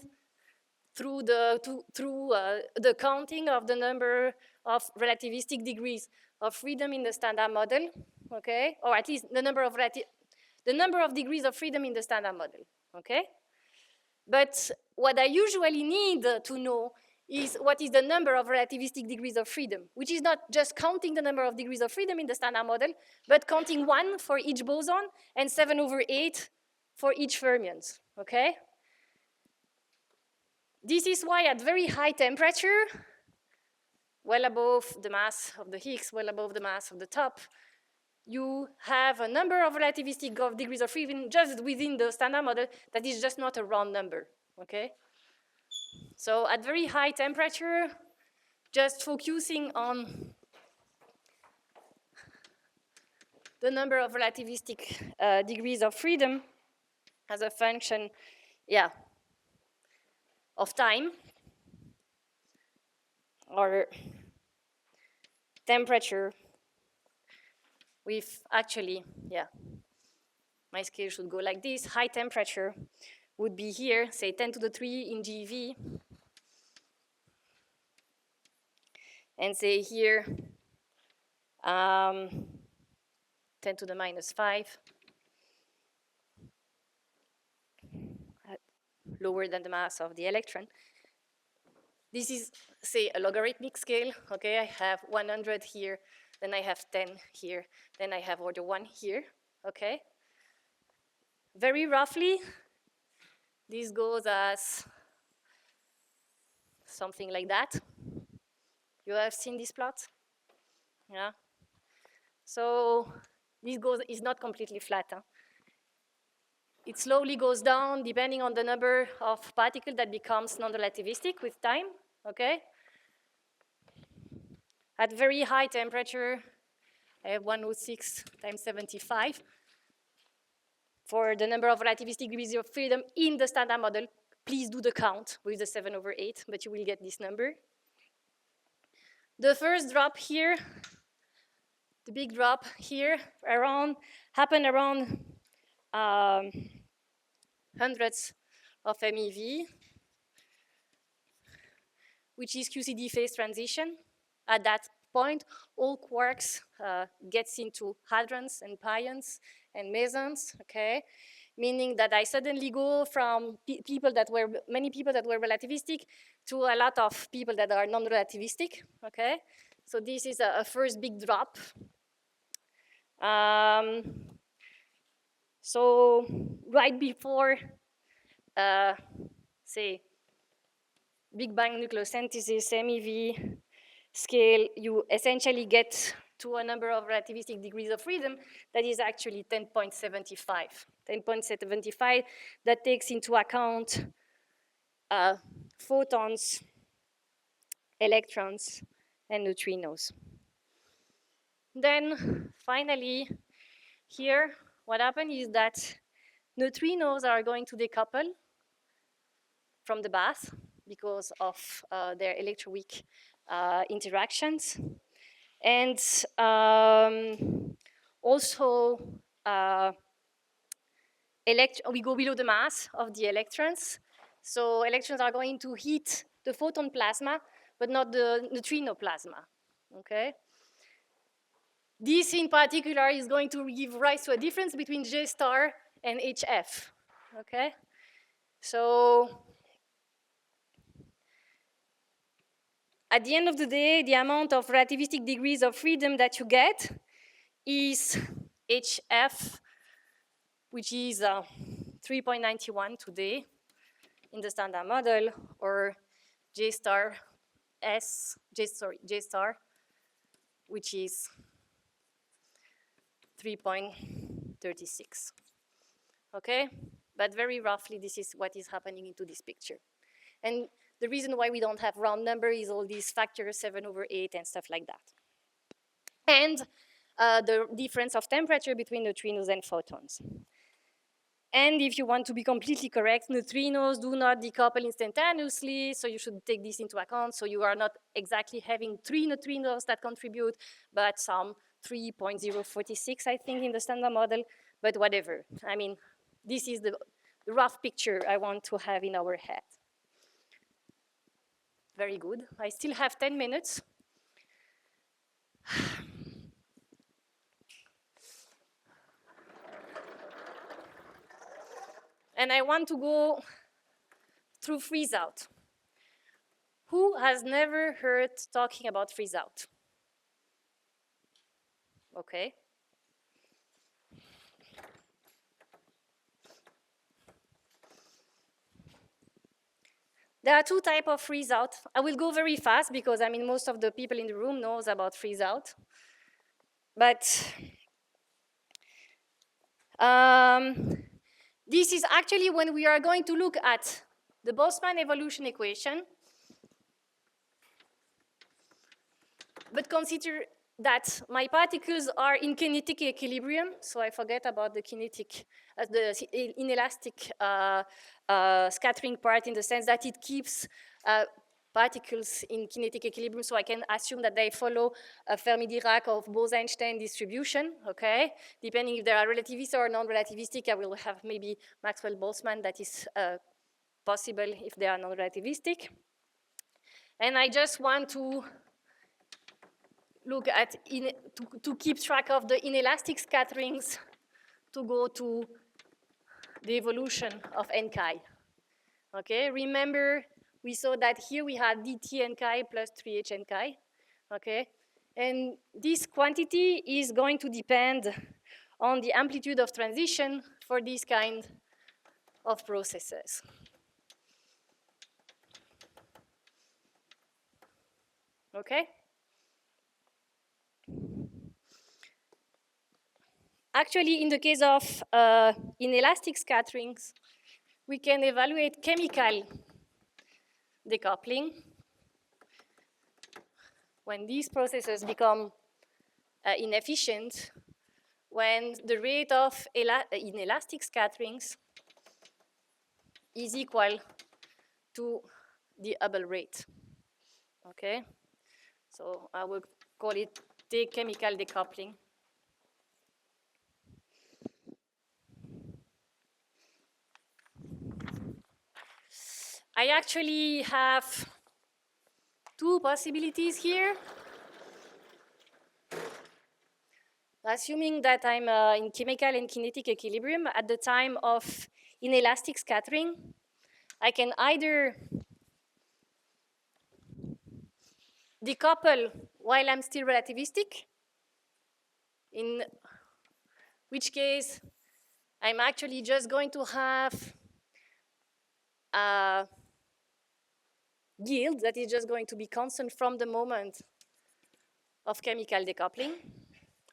through the counting of the number of relativistic degrees of freedom in the standard model, okay? Or at least the number of degrees of freedom in the standard model, okay? But what I usually need to know is what is the number of relativistic degrees of freedom, which is not just counting the number of degrees of freedom in the standard model, but counting 1 for each boson and 7/8 for each fermions, okay? This is why at very high temperature, well above the mass of the Higgs, well above the mass of the top, you have a number of relativistic degrees of freedom just within the standard model that is just not a round number, okay? So at very high temperature, just focusing on the number of relativistic degrees of freedom as a function, yeah, of time or temperature with actually, yeah, my scale should go like this. High temperature would be here, say 10 to the 3 in GeV, and say here 10 to the minus 5, lower than the mass of the electron. This is, say, a logarithmic scale, okay? I have 100 here, then I have 10 here, then I have order 1 here, okay? Very roughly, this goes as something like that. You have seen this plot? Yeah? So this is not completely flat. Huh? It slowly goes down depending on the number of particles that becomes non-relativistic with time, okay? At very high temperature, I have 106 times 75 for the number of relativistic degrees of freedom in the standard model. Please do the count with the 7/8, but you will get this number. The first drop here, the big drop here, happened around hundreds of MeV, which is QCD phase transition. At that point, all quarks gets into hadrons and pions and mesons, okay? Meaning that I suddenly go from many people that were relativistic to a lot of people that are non-relativistic, okay? So this is a first big drop. So right before, say, Big Bang nucleosynthesis, MEV scale, you essentially get to a number of relativistic degrees of freedom that is actually 10.75. 10.75 that takes into account photons, electrons, and neutrinos. Then finally, here, what happened is that neutrinos are going to decouple from the bath because of their electroweak interactions. And also, we go below the mass of the electrons. So electrons are going to heat the photon plasma, but not the neutrino plasma, okay? This in particular is going to give rise to a difference between J star and HF, okay? So at the end of the day, the amount of relativistic degrees of freedom that you get is HF which is 3.91 today in the standard model, or J star J star, which is 3.36. Okay? But very roughly, this is what is happening into this picture. And the reason why we don't have round number is all these factors, 7/8 and stuff like that. And the difference of temperature between neutrinos and photons. And if you want to be completely correct, neutrinos do not decouple instantaneously, so you should take this into account. So you are not exactly having 3 neutrinos that contribute, but some 3.046, I think, in the standard model, but whatever. I mean, this is the rough picture I want to have in our head. Very good. I still have 10 minutes. And I want to go through freeze out. Who has never heard talking about freeze out? Okay. There are two types of freeze out. I will go very fast because I mean most of the people in the room knows about freeze out. But this is actually when we are going to look at the Boltzmann evolution equation. But consider that my particles are in kinetic equilibrium, so I forget about the kinetic, the inelastic scattering part, in the sense that it keeps particles in kinetic equilibrium, so I can assume that they follow a Fermi-Dirac or Bose-Einstein distribution, okay? Depending if they are relativistic or non-relativistic, I will have maybe Maxwell-Boltzmann that is possible if they are non-relativistic. And I just want to look at, to keep track of the inelastic scatterings, to go to the evolution of n chi. Okay, remember we saw that here we had dt n chi plus 3h n chi. Okay, and this quantity is going to depend on the amplitude of transition for this kind of processes. Okay? Actually, in the case of inelastic scatterings, we can evaluate chemical decoupling when these processes become inefficient, when the rate of inelastic scatterings is equal to the Hubble rate. Okay? So I will call it the chemical decoupling. I actually have two possibilities here. Assuming that I'm in chemical and kinetic equilibrium at the time of inelastic scattering, I can either decouple while I'm still relativistic, in which case I'm actually just going to have a yield that is just going to be constant from the moment of chemical decoupling.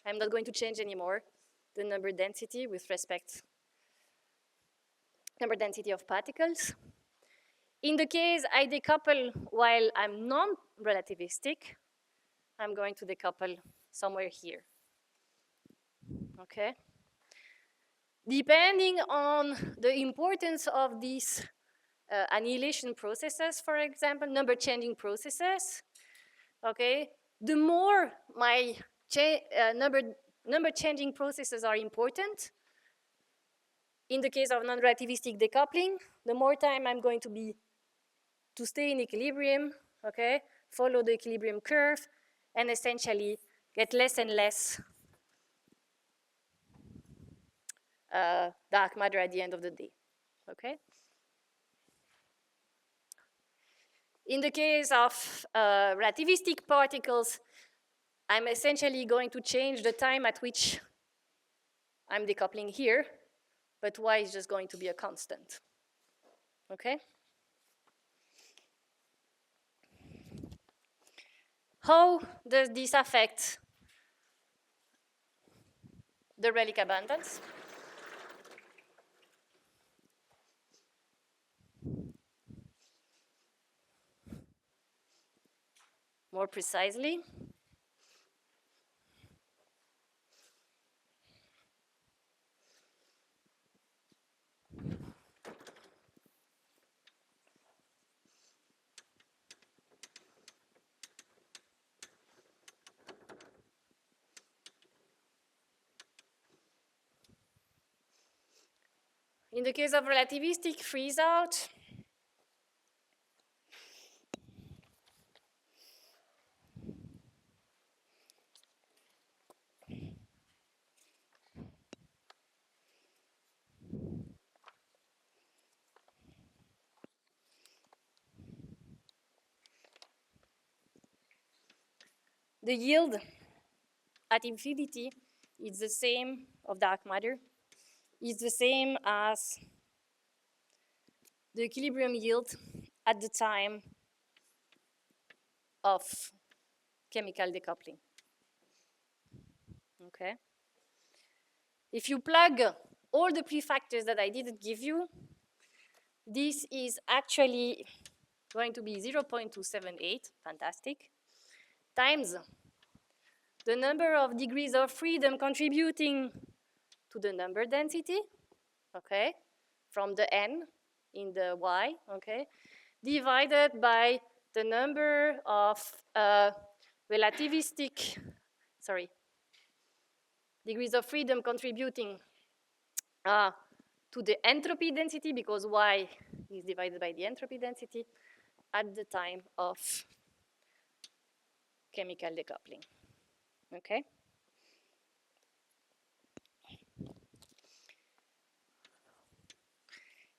I'm not going to change anymore the number density with respect number density of particles. In the case I decouple while I'm non-relativistic, I'm going to decouple somewhere here. Okay? Depending on the importance of these annihilation processes, for example, number changing processes, okay, the more my number changing processes are important, in the case of non-relativistic decoupling, the more time I'm going to stay in equilibrium, okay, follow the equilibrium curve, and essentially get less and less dark matter at the end of the day, okay? In the case of relativistic particles, I'm essentially going to change the time at which I'm decoupling here, but y is just going to be a constant. Okay? How does this affect the relic abundance? More precisely, in the case of relativistic freeze-out, the yield at infinity is the same of dark matter, is the same as the equilibrium yield at the time of chemical decoupling. Okay? If you plug all the prefactors that I didn't give you, this is actually going to be 0.278, fantastic, times the number of degrees of freedom contributing to the number density, okay, from the n in the y, okay, divided by the number of relativistic, degrees of freedom contributing to the entropy density, because y is divided by the entropy density at the time of chemical decoupling, okay?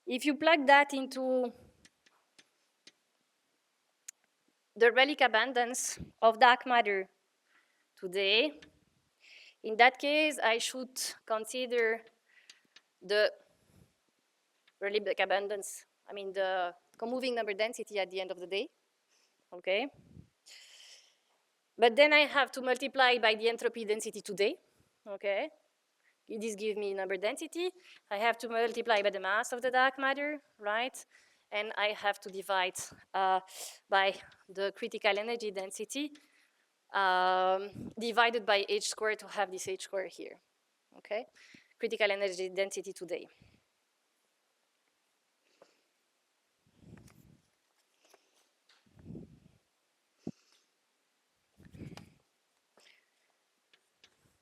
If you plug that into the relic abundance of dark matter today, in that case, I should consider the relic abundance, I mean the comoving number density at the end of the day, okay? But then I have to multiply by the entropy density today, okay? This gives me number density. I have to multiply by the mass of the dark matter, right? And I have to divide by the critical energy density divided by h squared to have this h squared here, okay? Critical energy density today.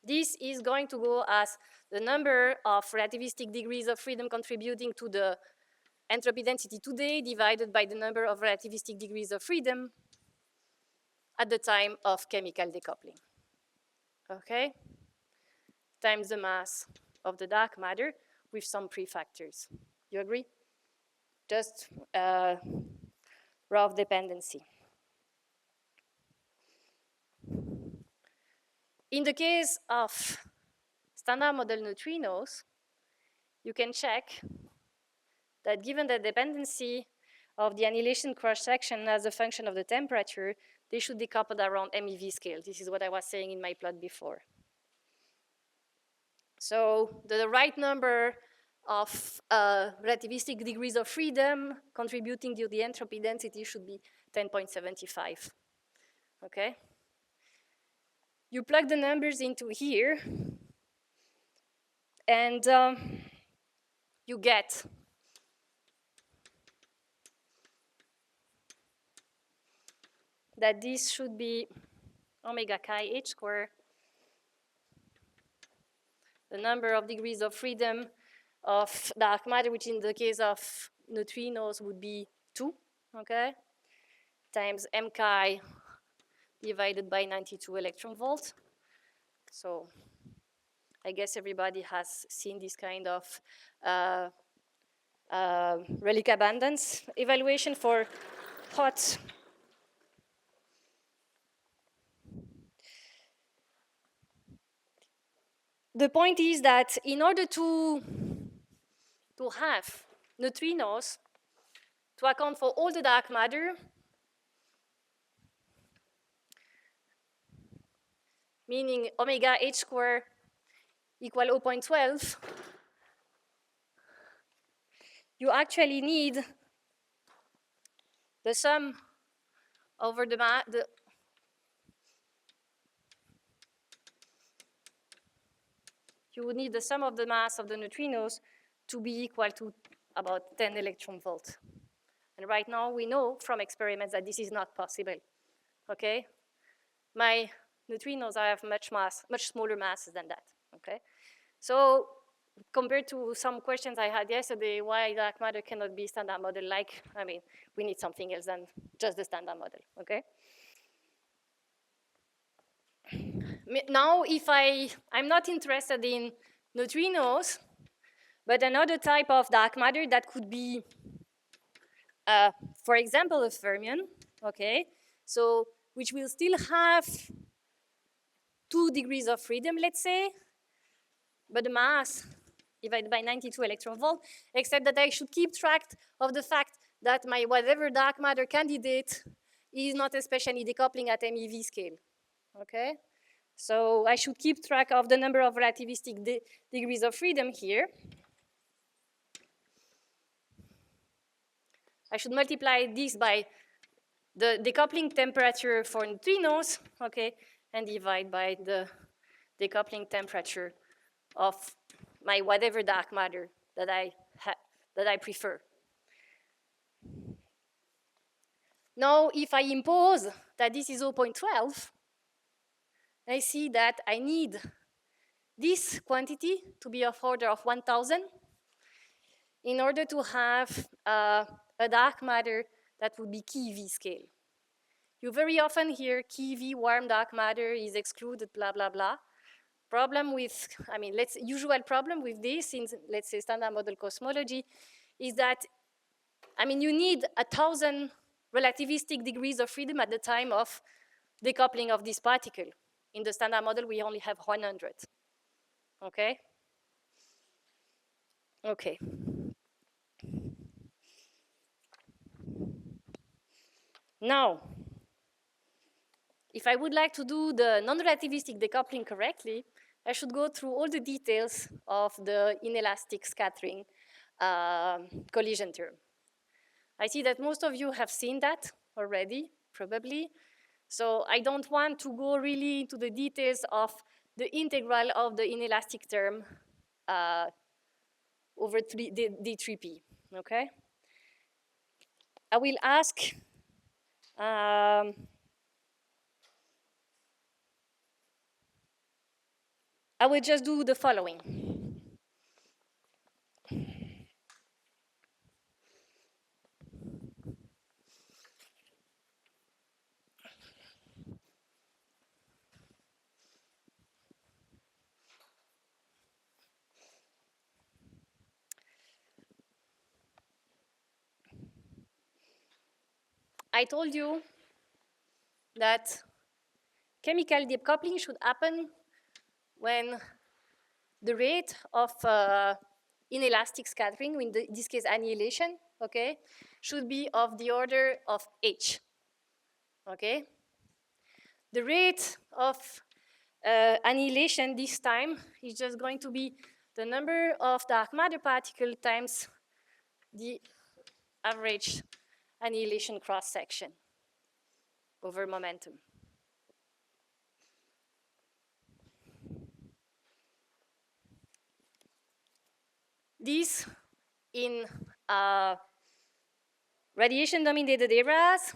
This is going to go as the number of relativistic degrees of freedom contributing to the entropy density today divided by the number of relativistic degrees of freedom at the time of chemical decoupling, okay? Times the mass of the dark matter with some prefactors. You agree? Just rough dependency. In the case of standard model neutrinos, you can check that given the dependency of the annihilation cross-section as a function of the temperature, they should decouple around MeV scale. This is what I was saying in my plot before. So the right number of relativistic degrees of freedom contributing to the entropy density should be 10.75, okay? You plug the numbers into here, and you get that this should be omega chi h squared, the number of degrees of freedom of dark matter, which in the case of neutrinos would be 2, okay, times m chi divided by 92 electron volt. So I guess everybody has seen this kind of relic abundance evaluation for hot. The point is that in order to to have neutrinos to account for all the dark matter, meaning omega h square equal 0.12, you actually need the sum over the you would need the sum of the mass of the neutrinos to be equal to about 10 electron volts. And right now we know from experiments that this is not possible, okay? My neutrinos have much smaller masses than that, okay? So compared to some questions I had yesterday, why dark matter cannot be standard model like, I mean, we need something else than just the standard model, okay? Now, if I'm not interested in neutrinos, but another type of dark matter that could be, for example, a fermion, okay? So, which will still have 2 degrees of freedom, let's say, but the mass divided by 92 electron volt, except that I should keep track of the fact that my whatever dark matter candidate is not especially decoupling at MeV scale, okay? So I should keep track of the number of relativistic degrees of freedom here. I should multiply this by the decoupling temperature for neutrinos, okay, and divide by the decoupling temperature of my whatever dark matter that I prefer. Now, if I impose that this is 0.12, I see that I need this quantity to be of order of 1,000 in order to have a dark matter that would be keV scale. You very often hear keV warm dark matter is excluded, blah, blah, blah. Problem with, I mean, usual problem with this in, let's say, standard model cosmology is that, I mean, you need 1,000 relativistic degrees of freedom at the time of decoupling of this particle. In the standard model, we only have 100, okay? Okay. Now, if I would like to do the non-relativistic decoupling correctly, I should go through all the details of the inelastic scattering collision term. I see that most of you have seen that already, probably. So I don't want to go really into the details of the integral of the inelastic term over D3P, okay? I will ask, I will just do the following. I told you that chemical decoupling should happen when the rate of inelastic scattering, in this case annihilation, okay, should be of the order of h, okay? The rate of annihilation this time is just going to be the number of dark matter particles times the average annihilation cross-section over momentum. This, in radiation-dominated eras,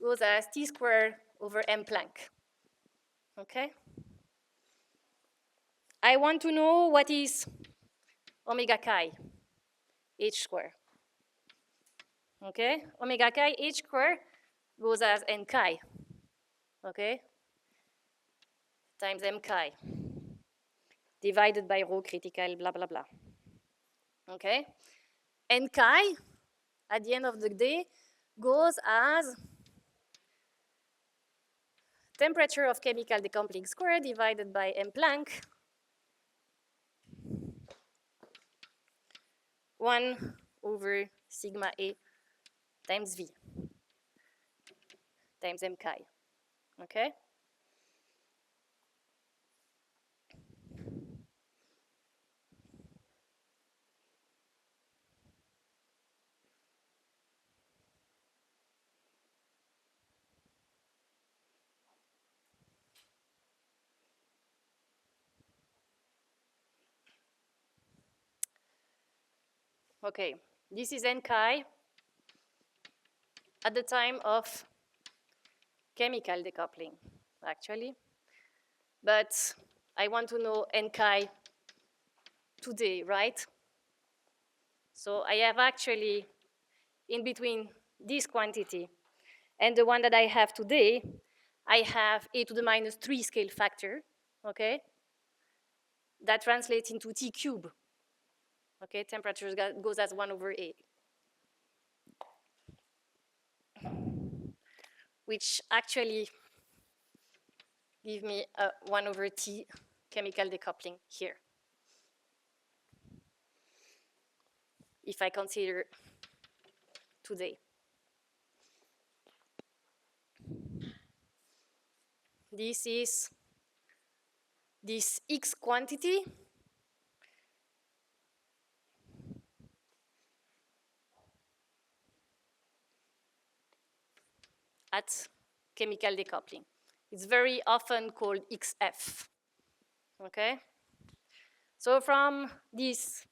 goes as T squared over M Planck, okay? I want to know what is omega chi, h squared, okay? Omega chi h squared goes as N chi, okay? Times M chi, divided by rho critical, blah, blah, blah, okay? N chi, at the end of the day, goes as temperature of chemical decoupling squared divided by M Planck 1 over sigma A times V times m chi, okay? Okay, this is n chi at the time of chemical decoupling, actually. But I want to know n chi today, right? So I have actually, in between this quantity and the one that I have today, I have a to the minus 3 scale factor, okay? That translates into T cube. Okay, temperature goes as 1 over A. Which actually give me a 1 over T chemical decoupling here. If I consider today. This is this X quantity at chemical decoupling. It's very often called XF, okay? So from this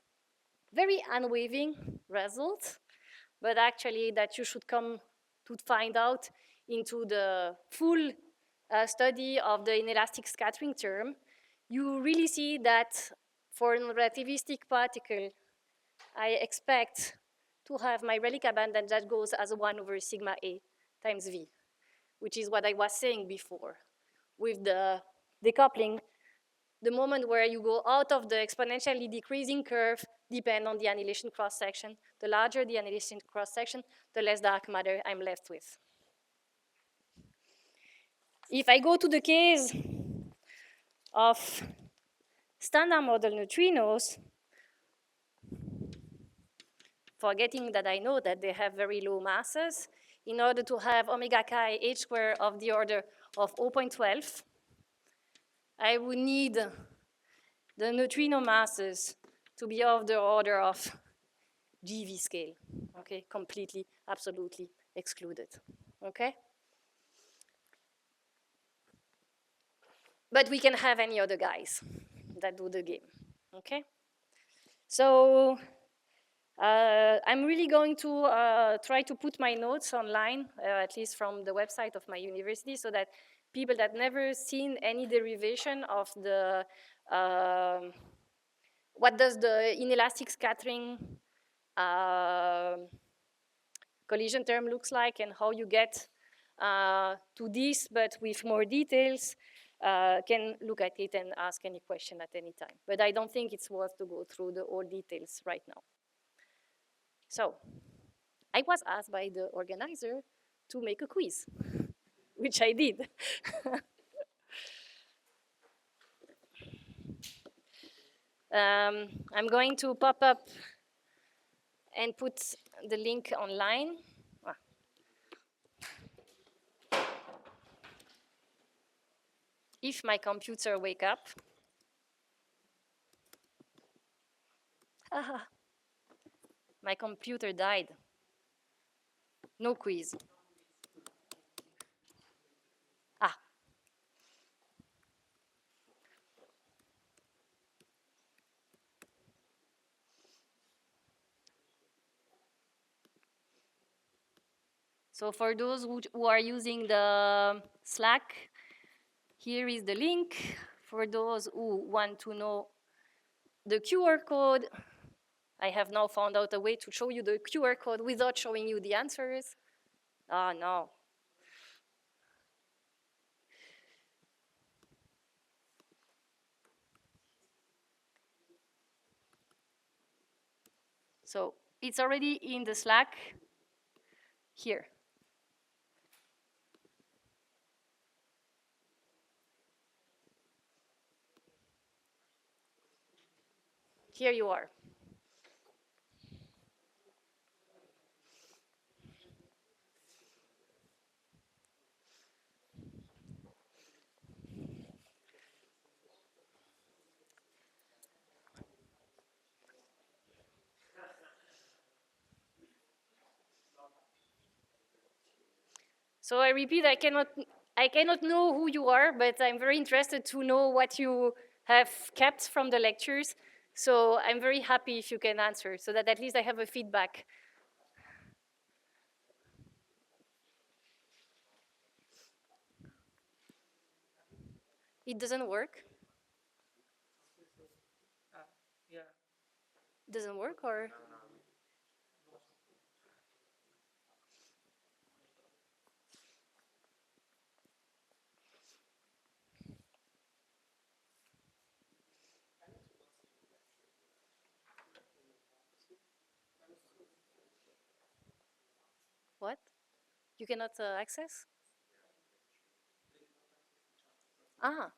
very unwavering result, but actually that you should come to find out into the full study of the inelastic scattering term, you really see that for a relativistic particle, I expect to have my relic abundance that goes as 1 over sigma A times V, which is what I was saying before. With the decoupling, the moment where you go out of the exponentially decreasing curve depend on the annihilation cross-section. The larger the annihilation cross-section, the less dark matter I'm left with. If I go to the case of standard model neutrinos, forgetting that I know that they have very low masses, in order to have omega chi h square of the order of 0.12, I would need the neutrino masses to be of the order of GV scale, okay? Completely, absolutely excluded, okay? But we can have any other guys that do the game, okay? So I'm really going to try to put my notes online, at least from the website of my university, so that people that never seen any derivation of the, what does the inelastic scattering collision term looks like and how you get to this, but with more details, can look at it and ask any question at any time. But I don't think it's worth to go through the all details right now. So I was asked by the organizer to make a quiz, which I did. I'm going to pop up and put the link online. If my computer wake up. My computer died. No quiz. Ah. So for those who are using the Slack, here is the link. For those who want to know the QR code, I have now found out a way to show you the QR code without showing you the answers. Ah, no. So it's already in the Slack here. Here you are. So I repeat, I cannot know who you are, but I'm very interested to know what you have kept from the lectures. So I'm very happy if you can answer, so that at least I have a feedback. It doesn't work? Doesn't work, or? What? You cannot access? Ah,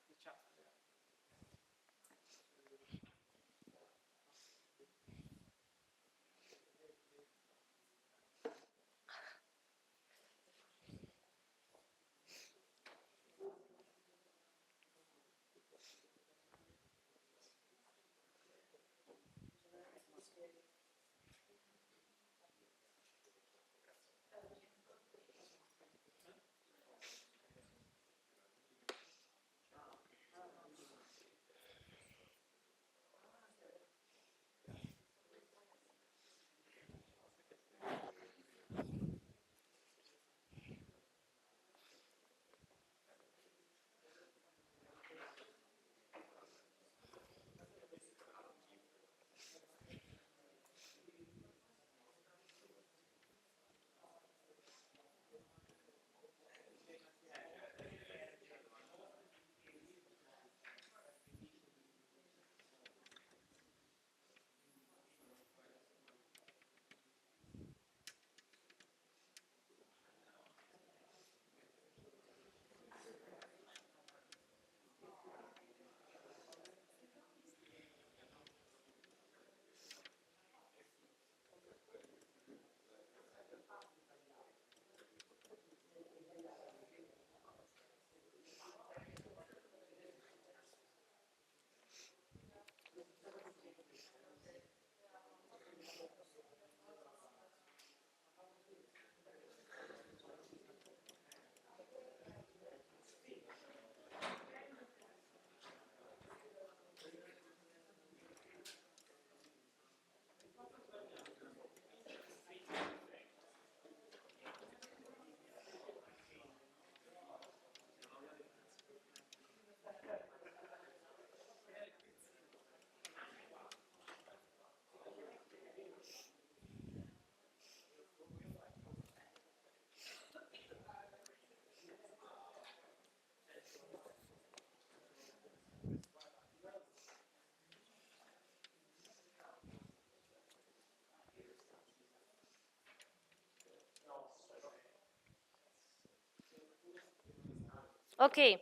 okay.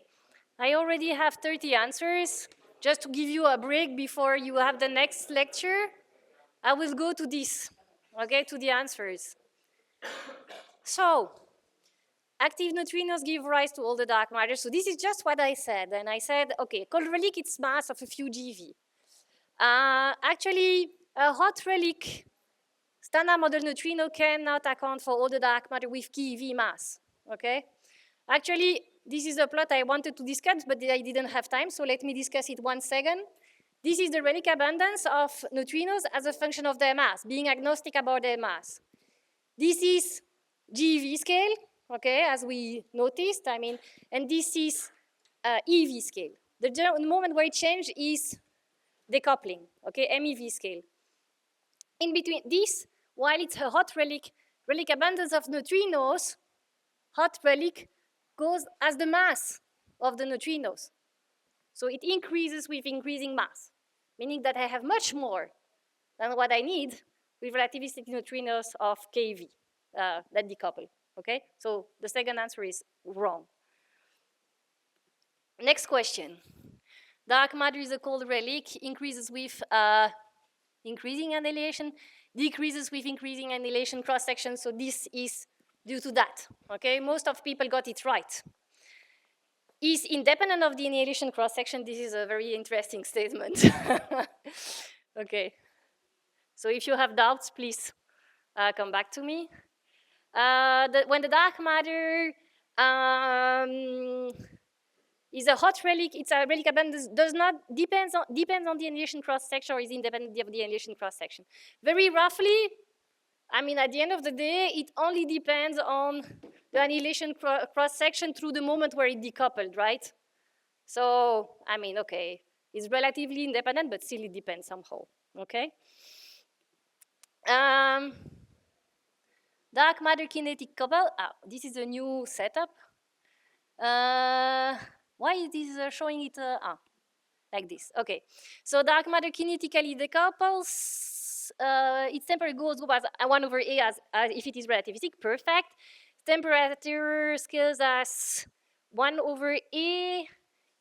I already have 30 answers. Just to give you a break before you have the next lecture, I will go to this, okay, to the answers. So, active neutrinos give rise to all the dark matter. So this is just what I said. And I said, okay, cold relic, it's mass of a few GeV. Actually, a hot relic standard model neutrino cannot account for all the dark matter with keV mass, okay? Actually, this is a plot I wanted to discuss, but I didn't have time, so let me discuss it 1 second. This is the relic abundance of neutrinos as a function of their mass, being agnostic about their mass. This is GeV scale, okay, as we noticed, I mean, and this is EV scale. The moment where it changes is decoupling, okay, MEV scale. In between this, while it's a hot relic abundance of neutrinos, hot relic goes as the mass of the neutrinos. So it increases with increasing mass, meaning that I have much more than what I need with relativistic neutrinos of KV that decouple, okay? So the second answer is wrong. Next question. Dark matter is a cold relic, increases with increasing annihilation, decreases with increasing annihilation cross-section, so this is due to that, okay? Most of people got it right. Is independent of the annihilation cross-section. This is a very interesting statement. Okay. So if you have doubts, please come back to me. When the dark matter Is a hot relic, it's a relic abundance, does not, depends on the annihilation cross-section or is independent of the annihilation cross-section. Very roughly, I mean, at the end of the day, it only depends on the annihilation cross-section through the moment where it decoupled, right? So, I mean, okay, it's relatively independent, but still it depends somehow, okay? Dark matter kinetic couple, this is a new setup. Why is this showing it, like this, okay. So dark matter kinetically decouples, its temperature goes as 1 over A as if it is relativistic, perfect. Temperature scales as 1 over A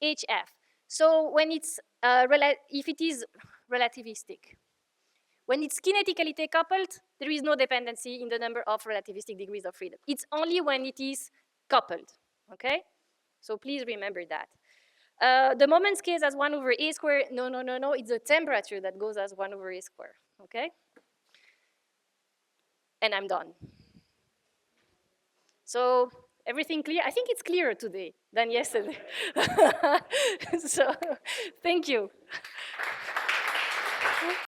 HF. So when it's, if it is relativistic, when it's kinetically decoupled, there is no dependency in the number of relativistic degrees of freedom. It's only when it is coupled, okay? So please remember that. The moment scales as 1 over A squared. No, no, no, no. It's the temperature that goes as 1 over A squared, okay? And I'm done. So everything clear? I think it's clearer today than yesterday. So thank you.